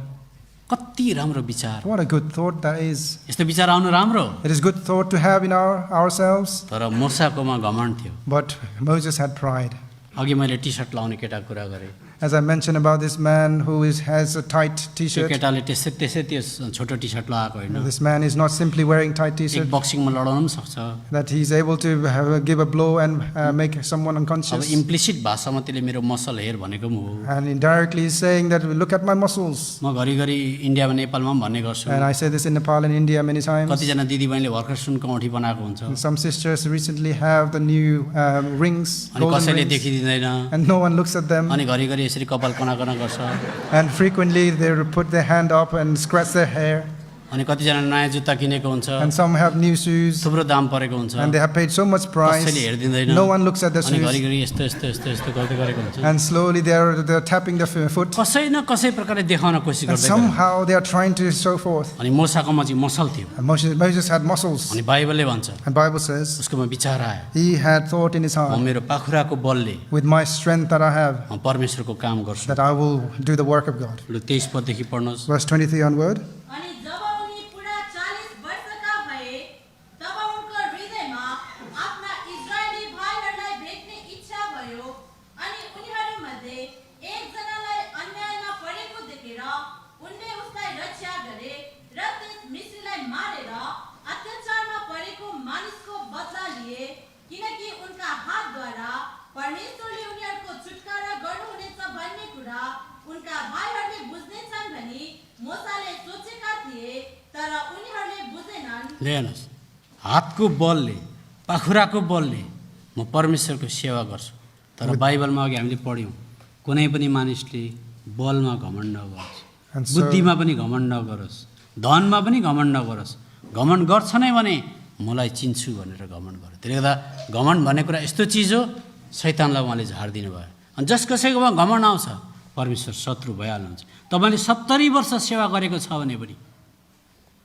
कति राम्रो विचार What a good thought that is. यस्तो विचार आउनु राम्रो It is good thought to have in ourselves, तर मोसाकोमा घमण्ड थियो but Moses had pride. अघि मैले टी सर्ट लाउने केटाको कुरा गरेँ As I mentioned about this man who has a tight त्यो t-shirt. केटाले त्यसै त्यो छोटो टी सर्ट लगाएको होइन This man is not simply wearing tight एक t-shirt, बक्सिङमा लडाउन पनि सक्छ that he's able to give a blow and make someone अब unconscious. इम्प्लिसिट भाषामा त्यसले मेरो मसल हेर भनेको पनि हो And indirectly he's saying that, look at my muscles. म घरिघरि इन्डियामा नेपालमा पनि भन्ने गर्छु And I say this in Nepal and India many times. कतिजना दिदीबहिनीले भर्खर सुनको औँठी बनाएको हुन्छ And some sisters recently have the new rings, अनि golden कसैले rings, देखिदिँदैन and no one looks at them. अनि घरिघरि यसरी कपाल कनाकना गर्छ And frequently they put their hand up and scratch their hair. अनि कतिजना नयाँ जुत्ता किनेको हुन्छ And some have new shoes, थुप्रो दाम परेको हुन्छ and they have paid so much price. कसैले हेरिदिँदैन No one looks at the अनि shoes. घरिघरि यस्तो यस्तो यस्तो यस्तो गर्दै गरेको हुन्छ And slowly they're tapping the foot. कसै न कसै प्रकारले देखाउन कोसिस And गर्दै गरेको। somehow they are trying to show forth. अनि मोसाकोमा चाहिँ मसल थियो And Moses had muscles. अनि बाइबलले भन्छ And Bible says उसकोमा विचार आयो he had thought in his म heart, मेरो पाखुराको बलले with my strength that I have, म परमेश्वरको काम गर्छु that I will do the work of God. लु 23 पददेखि पढ्नुहोस् Verse 23 onward. अनि जब उनी पुरा 40 वर्षका भए तब उनको हृदयमा आफ्ना इस्राएली भाइहरूलाई भेट्ने इच्छा भयो अनि उनीहरूमध्ये एकजनालाई अन्यायमा परेको देखेर उनले उसलाई रक्षा गरे र त्यस मिश्रीलाई मारेर अत्याचारमा परेको मानिसको बदला लिए किनकि उनका हातद्वारा परमेश्वरले उनीहरूको छुटकारा गर्नुहुनेछ भन्ने कुरा उनका भाइहरूले बुझ्नेछन् भनी मोसाले सोचेका थिए तर उनीहरूले बुझेनन्। हेर्नुहोस् हातको बलले पाखुराको बलले म परमेश्वरको सेवा गर्छु तर बाइबलमा अघि हामीले पढ्यौँ कुनै पनि मानिसले बलमा घमण्ड नगरोस् And so- बुद्धिमा पनि घमण्ड नगरोस् धनमा पनि घमण्ड नगरोस् घमण्ड गर्छ नै भने मलाई चिन्छु भनेर घमण्ड गर्यो त्यसले गर्दा घमण्ड भन्ने कुरा यस्तो चिज हो शैतानलाई उहाँले झारिदिनु भयो अनि जस कसैकोमा घमण्ड आउँछ परमेश्वर शत्रु भइहाल्नुहुन्छ तपाईँले 70 वर्ष सेवा गरेको छ भने पनि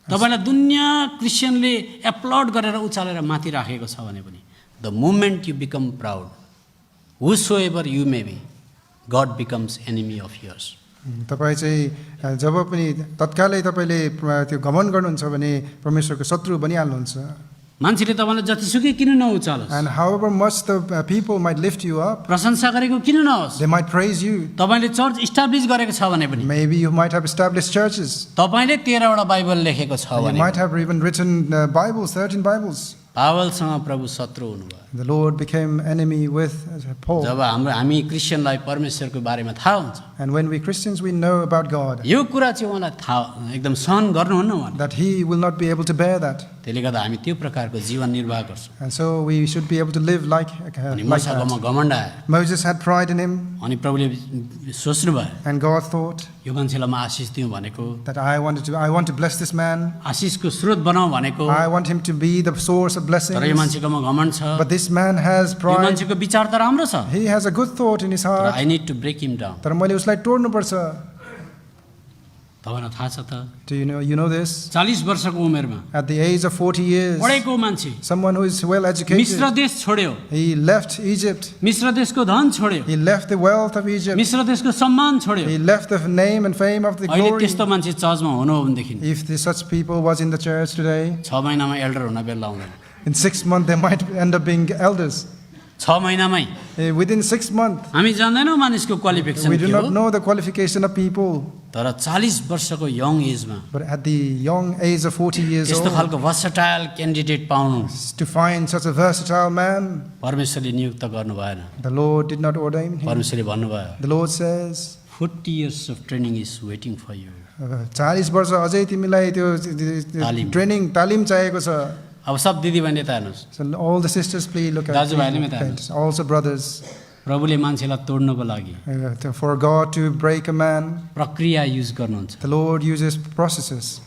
तपाईँलाई दुनियाँ क्रिस्चियनले एप्लड गरेर उचालेर माथि राखेको छ भने पनि the moment you become proud whosoever you may be god becomes enemy of yours तपाईँ चाहिँ जब पनि तत्कालै तपाईँले त्यो घमण्ड गर्नुहुन्छ भने परमेश्वरको शत्रु बनिहाल्नुहुन्छ. मान्छेले तपाईँलाई जतिसुकै किन नउचालोस् And however much the people might lift you up, प्रशंसा गरेको किन नहोस् they might praise you. तपाईँले चर्च इस्टाब्लिस गरेको छ भने पनि Maybe you might have established churches. तपाईँले 13 वटा बाइबल लेखेको छ You भने might have even written Bibles, 13 Bibles. पावलसँग प्रभु शत्रु हुनुभयो The Lord became enemy with Paul. जब हामी क्रिस्चियनलाई परमेश्वरको बारेमा थाहा हुन्छ And when we Christians, we know about God, यो कुरा चाहिँ उहाँलाई थाहा एकदम सहन गर्नुहुन्न उहाँले that He will not be able to bear that. त्यसले गर्दा हामी त्यो प्रकारको जीवन निर्वाह गर्छौँ And so we should be able to live like अनि that. मसाकोमा घमण्ड आयो Moses had pride in him, अनि प्रभुले सोच्नुभयो and God thought यो मान्छेलाई म आशिष दिउँ भनेको that I want to bless this man. आशिषको स्रोत बनाऊ भनेको I want him to be the source of blessings. तर यो मान्छेकोमा घमण्ड छ But this man has यो pride. मान्छेको विचार त राम्रो छ He has a good thought in his तर heart. I need to break him down तर मैले उसलाई टोड्नुपर्छ. तपाईँलाई थाहा छ त Do you know this? 40 वर्षको उमेरमा At the age of 40 years, पढेको मान्छे someone who is well educated, मिश्र देश छोड्यो he left Egypt. मिश्र देशको धन छोड्यो He left the wealth of Egypt. मिश्र देशको सम्मान छोड्यो He left the name and fame of the अहिले glory. त्यस्तो मान्छे चर्चमा हुनु हो भनेदेखि If such people was in the church today, 6 महिनामा एल्डर हुन बेला आउँदैन in 6 months they might end up being elders. 6 महिनामै Within 6 months, हामी जान्दैनौँ मानिसको क्वालिफिकेसन we के do हो not know the qualification of people. तर 40 वर्षको यङ एजमा But at the young age of 40 years यस्तो old, खालको भर्सटाइल क्यान्डिडेट पाउनु to find such a versatile man, परमेश्वरले नियुक्त गर्नु भएन the Lord did not ordain him. परमेश्वरले भन्नुभयो The Lord says, 40 years of training is waiting for you 40 वर्ष अझै तिमीलाई त्यो तालिम। तालिम चाहिएको छ. अब सब दिदीबहिनी यता हेर्नुहोस्, So all the sisters, please look at दाजुभाइले पनि parents. Also brothers, प्रभुले मान्छेलाई तोड्नको लागि for God to break a man, प्रक्रिया युज गर्नुहुन्छ. the Lord uses processes.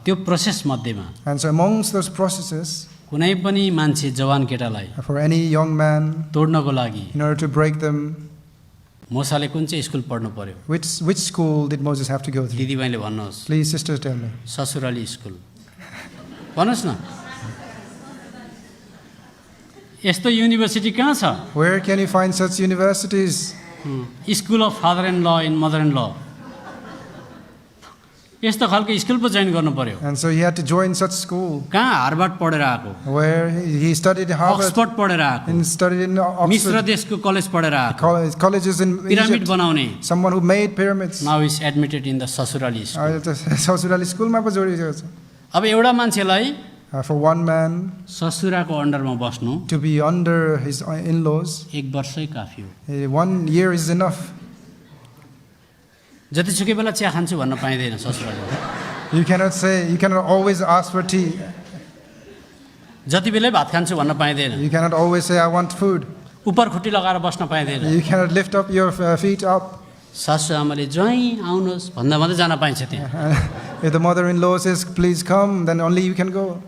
त्यो प्रोसेस मध्येमा And so amongst those processes, कुनै पनि मान्छे जवान केटालाई for any young man, तोड्नको लागि in order to break them, मोसाले कुन चाहिँ स्कुल पढ्नु पर्यो? which school did Moses have to go through? दिदीबहिनीले भन्नुहोस्, Please, sisters, tell me. ससुराली स्कुल भन्नुहोस् न. यस्तो युनिभर्सिटी कहाँ छ? Where can you find such universities? School of father and ल इन मदर एन्ड ल. यस्तो खालको स्कुल पो जोइन गर्नु पर्यो. And so he had to join such school, कहाँ हार्वर्ड पढेर आएको, where he studied in Harvard Oxford पढेर आएको, and studied in Mishra Oxford, देशको कलेज पढेर आएको, colleges in पिरामिड Egypt. बनाउने. Someone who made pyramids. Now is admitted in the ससुराली स्कुल. ससुराली स्कुलमा पो जोडिएको छ. अब एउटा मान्छेलाई For one man ससुराको अन्डरमा बस्नु to be under his in-laws, 1 वर्षै काफी हो. 1 year is enough. जतिसुकै बेला चिया खान्छु भन्न पाइँदैन ससुराली. You cannot always ask for tea. जति बेलै भात खान्छु भन्न पाइँदैन. You cannot always say, I want food. उपर खुट्टी लगाएर बस्न पाइँदैन. You cannot lift up your feet up. सासु आमाले ज्वाइँ आउनुहोस् भन्दा मात्रै जान पाइन्छ त्यहाँ. If the mother-in-law says, please come, then only you can go.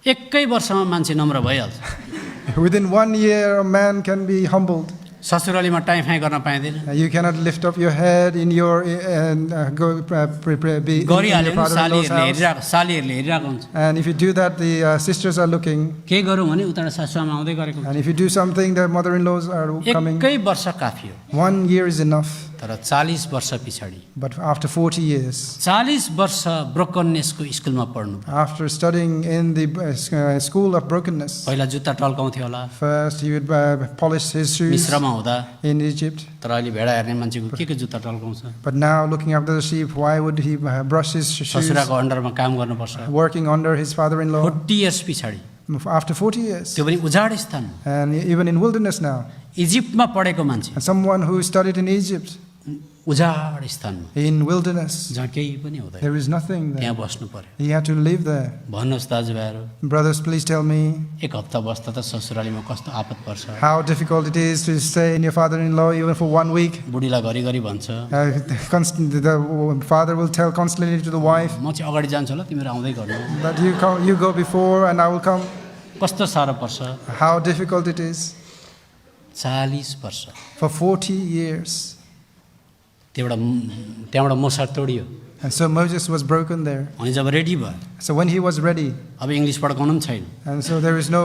एकै वर्षमा मान्छे नम्र भइहाल्छ. Within 1 year, a man can be humbled. ससुरालीमा टाइफाइ गर्न पाइँदैन. You cannot lift up your head in your and go be in your गरिहाल्यो नि, father-in-law's house. सालीहरूले हेरिरहेको हुन्छ. And if you do that, the sisters are looking. केही गरौँ भने उताबाट सासुआमा आउँदै गरेको हुन्छ. And if you do something, the mother-in-laws are coming. एकै वर्ष काफी हो. 1 year is enough. तर 40 वर्ष पछाडि, But after 40 years, 40 वर्ष ब्रोकननेसको स्कुलमा पढ्नु. after studying in the school of brokenness, पहिला जुत्ता टल्काउँथ्यो होला first he would polish his shoes मिश्रमा हुँदा. in Egypt. तर अहिले भेडा हेर्ने मान्छेको के जुत्ता टल्काउँछ? But now, looking after the sheep, why would he brush his shoes? ससुराको अन्डरमा काम गर्नुपर्छ. Working under his father-in-law. 40 years पछाडि, After 40 years, त्यो पनि उजाड स्थान, and even in wilderness now, इजिप्टमा पढेको मान्छे, and someone who studied in Egypt, उजाड स्थानमा in wilderness, जहाँ केही पनि हुँदैन, there is nothing there. त्यहाँ बस्नु पर्यो. He had to live there. भन्नुहोस् दाजुभाइहरू, Brothers, please tell me 1 हप्ता बस्दा त ससुरालीमा कस्तो आपत पर्छ. how difficult it is to stay in your father-in-law even for 1 week. बुढीलाई घरिघरि भन्छ, The father will tell constantly to the wife म चाहिँ अगाडि जान्छु होला, तिमीहरू आउँदै गर्नु. that you go before and I will come. कस्तो साह्रो पर्छ. How difficult it is. 40 वर्ष For 40 years. त्यहाँबाट मोसा तोडियो. And so Moses was broken there. अनि जब रेडी भयो, So when he was ready, अब इङ्ग्लिस पढाउनु पनि छैन, and so there is no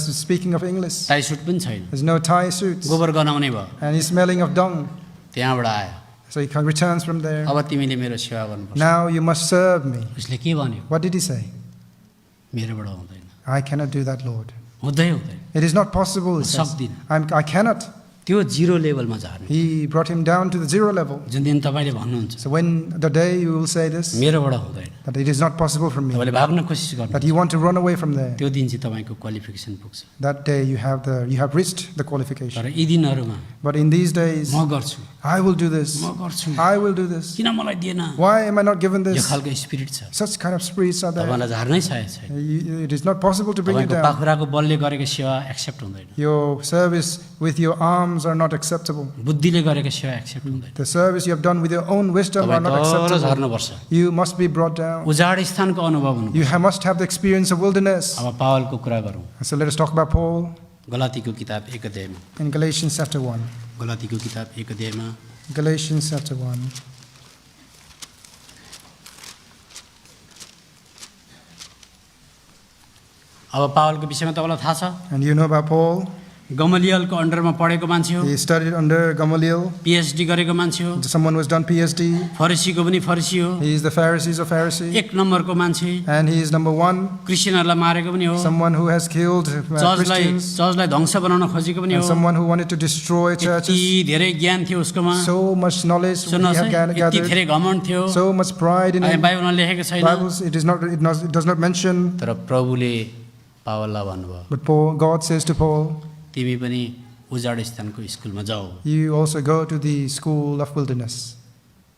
speaking of English, tie suit पनि छैन, there's no tie suits, गोबर गनाउने भयो. and he's smelling of dung. त्यहाँबाट आयो, So he returns from there. अब तिमीले मेरो सेवा गर्नुपर्छ. Now you must serve me. उसले के भन्यो? What did he say? मेरोबाट हुँदैन, I cannot do that, Lord. हुँदैन. It is not possible. He says. सक्दिनँ. I cannot. त्यो 0 लेभलमा झार्नु. He brought him down to the 0 level. जुन दिन तपाईँले भन्नुहुन्छ So when the day you will say this, मेरोबाट हुँदैन, that it is not possible for me, तपाईँले भाग्न कोसिस गर्नु, that you want to run away from there, त्यो दिन चाहिँ तपाईँको क्वालिफिकेसन पुग्छ. that day you have reached the qualification. तर यी दिनहरूमा But in these days, म गर्छु, I will do this. म गर्छु, I will do this. किन मलाई दिएन? Why am I not given यो this? खालको स्पिरिट छ. Such kind of spirits are there. तपाईँलाई झार्नै सकेको छैन. It is not possible to bring you तपाईँको down. पाखुराको बलले गरेको सेवा एक्सेप्ट हुँदैन. Your service with your arms are not acceptable. बुद्धिले गरेको सेवा एक्सेप्ट हुँदैन. The service you have done with your own wisdom are तपाईँ not तल acceptable. झर्नुपर्छ. You must be brought down. उजाड स्थानको अनुभव हुनु. You must have the experience of wilderness. अब पावलको कुरा गरौँ. So let us talk about Paul गलातीको किताब 1 अध्यायमा. in Galatians chapter 1. गलातीको किताब 1 अध्यायमा Galatians chapter 1. अब पावलको विषयमा तपाईँलाई थाहा छ. And you know about Paul. गमलियलको अन्डरमा पढेको मान्छे हो, He studied under Gamaliel. PhD गरेको मान्छे हो, Someone who has done PhD. फरिसीको पनि फरिसी हो, He is the Pharisees of Pharisee. 1 नम्बरको मान्छे, And he is number 1. क्रिस्चियनहरूलाई मारेको पनि हो, Someone who has killed Christians. चर्चलाई ध्वंस बनाउन खोजेको पनि And हो. someone who wanted to destroy यति churches. धेरै ज्ञान थियो उसकोमा. So much knowledge he सुन्नुहोस् had है, यति gathered. धेरै घमण्ड थियो. So much pride in अनि him. बाइबलमा लेखेको छैन. Bibles, it does not mention. तर प्रभुले पावललाई भन्नुभयो, But God says to Paul, तिमी पनि उजाड स्थानको स्कुलमा जाऊ. you also go to the school of wilderness.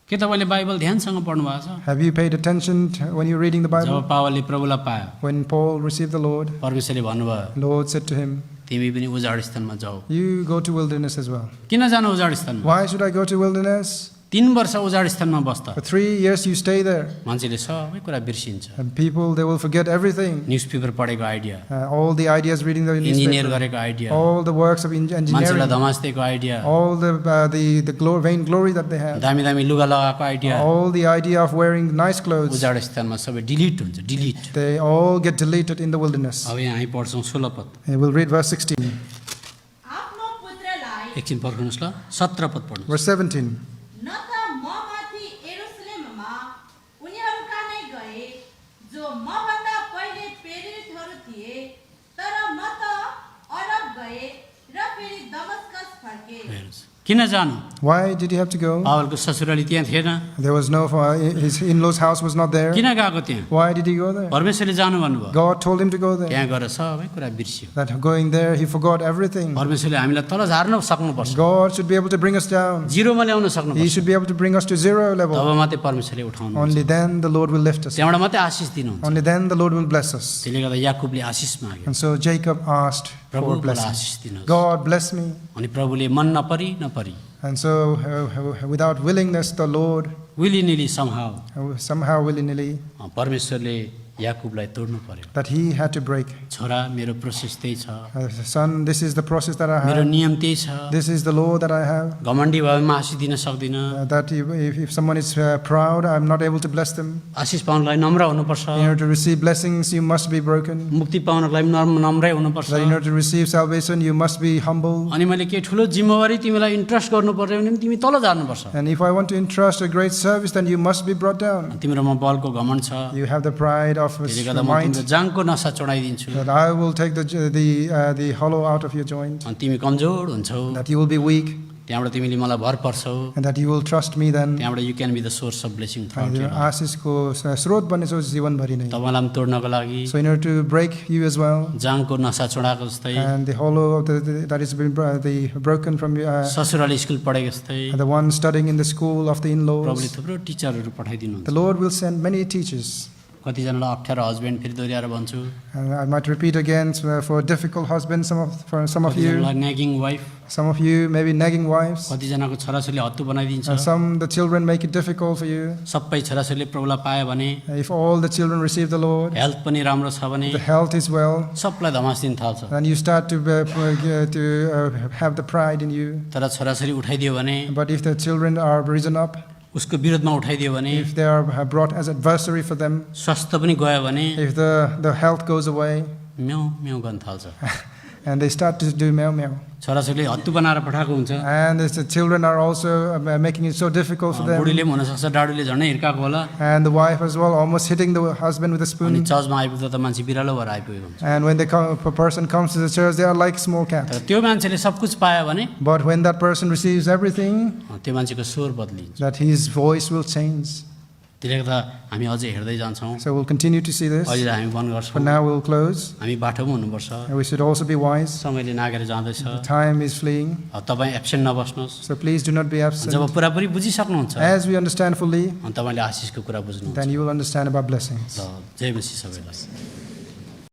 के तपाईँले बाइबल ध्यानसँग पढ्नु भएको छ? Have you paid attention when you're reading the Bible? जब पावलले प्रभुलाई पायो, When Paul received the Lord, परमेश्वरले भन्नुभयो, Lord said to him, तिमी पनि उजाड स्थानमा जाऊ। you go to wilderness as well. किन जानु उजाड स्थानमा? Why should I go to wilderness? 3 वर्ष उजाड स्थानमा बस्दा For 3 years you stay there. मान्छेले सबै कुरा बिर्सिन्छ। And people, they will forget everything. Newspaper पढेको idea, All the ideas reading the engineer newspaper. गरेको idea, All the works of मान्छेलाई engineering. धमास्तेको idea, All the vain glory that they have. दामी दामी लुगा लगाएको idea, All the idea of wearing nice clothes. उजाड स्थानमा सबै डिलिट हुन्छ, delete. They all get deleted in the wilderness. अब यहाँ हामी पढ्छौँ 16 पद। And we'll read verse 16. आफ्नो पुत्रलाई एकछिन पर्खनुहोस् ल, 17 पद पढ्नुहोस्। Verse 17. न त म माथि यरुशलेममा उनीहरूका नै गए जो मभन्दा पहिले प्रेरितहरू थिए, तर म त अरब गए र फेरि दमस्कस फर्के। हेर्नुहोस्, किन जानु? Why did he have to go? पावलको ससुराली त्यहाँ थिएन। There was no, his in-laws' house was not there. किन गएको त्यहाँ? Why did he go there? परमेश्वरले जानु भन्नुभयो। God told him to go there. त्यहाँ गएर सबै कुरा बिर्सियो। That going there, he forgot everything. परमेश्वरले हामीलाई तल झार्न सक्नुपर्छ, God should be able to bring us down. जिरोमा ल्याउन He सक्नुपर्छ। should be able to bring us to zero तब level. मात्रै परमेश्वरले उठाउनु, Only then the Lord will lift us. त्यहाँबाट मात्रै आशिष दिनुहुन्छ। Only then the Lord will bless us. त्यसले गर्दा याकुबले आशिष माग्यो, And so Jacob asked प्रभु for मलाई blessing. आशिष दिनुहोस्। God bless me. अनि प्रभुले मन नपरी And so without willingness, the Lord, विलिनिली somehow somehow willy-nilly, परमेश्वरले याकुबलाई तोड्नु पर्यो। that he had to break. छोरा, मेरो प्रोसेस त्यही छ, Son, this is the process that I मेरो have. नियम त्यही छ। This is the law that I have. घमण्डी भएमा आशिष दिन सक्दिनँ। That if someone is proud, I'm not able to bless them. आशिष पाउनलाई नम्र हुनुपर्छ, In order to receive blessings, you must be broken. मुक्ति पाउनलाई नम्रै हुनुपर्छ। That in order to receive salvation, you must be humble. अनि मैले के ठुलो जिम्मेवारी तिमीलाई इन्ट्रस्ट गर्नु पर्यो भने तिमी तल झार्नुपर्छ। And if I want to entrust a great service, then you must be brought down. तिम्रोमा बलको घमण्ड छ, You have the pride of त्यसले गर्दा म mind, तिम्रो जाङको नसा चढाइदिन्छु, that I will take the hollow out of your joint, अनि तिमी कमजोर हुन्छौ, that you will be weak, त्यहाँबाट तिमीले मलाई भर पर्छौ, and that you will trust me then. त्यहाँबाट you can be the source of blessing through And आशिषको स्रोत बन्नेछौ जीवनभरि नै. तपाईँलाई पनि तोड्नको लागि So in order to break you as well, जाङको नसा चढाएको जस्तै, and the hollow of that is been broken from you, ससुराली स्कुल पढेको जस्तै and the one studying in the school of the प्रभुले in-laws, थुप्रो टिचरहरू पठाइदिनुहुन्छ। the Lord will send many teachers. कतिजनालाई अप्ठ्यारो हस्बेन्ड फेरि दोहोऱ्याएर भन्छु, And I might repeat again, for a difficult husband, for some of you, कतिजनालाई न्यागिङ wife, some of you maybe nagging wives, कतिजनाको छोराछोरीले हत्तु बनाइदिन्छ। and some the children make it difficult for you. सबै छोराछोरीले प्रभुलाई पायो भने, If all the children receive the Lord, health पनि राम्रो छ भने the health is well, सबलाई धमास दिन थाल्छ। then you start to have the pride in you. तर छोराछोरी उठाइदियो भने, But if the children are risen up, उसको विरोधमा उठाइदियो भने, if they are brought as adversary for them, स्वास्थ्य पनि गयो भने if the health goes away, म्याउ म्याउ गर्न थाल्छ। and they start to do meow meow. छोराछोरीले हत्तु बनाएर पठाएको हुन्छ, And the children are also making it so difficult for them. बुढीले पनि हुनसक्छ डाडुले झन्डै हिर्काएको होला, And the wife as well, almost hitting the husband with a अनि spoon. चर्चमा आइपुग्दा त मान्छे बिरालो भएर आइपुगेको हुन्छ। And when a person comes to the church, they are like small cats. तर त्यो मान्छेले सब कुछ पायो भने But when that person receives everything, त्यो मान्छेको स्वर बदलिन्छ। that his voice will change. त्यसले गर्दा हामी अझै हेर्दै जान्छौँ। So we'll continue to see this. अहिले हामी बन्द For गर्छौँ। now, we'll close. हामी बाटोमा हुनुपर्छ, And we should also be wise. समयले नागेर जाँदैछ। The time is fleeing. तपाईँ एब्सेन्ट नबस्नुहोस्। So please do not be जब absent. पुरापुरी बुझिसक्नुहुन्छ As we understand fully, अनि तपाईँले आशिषको कुरा बुझ्नुहुन्छ। then you will understand about blessings. ल जय मसीह सबैलाई।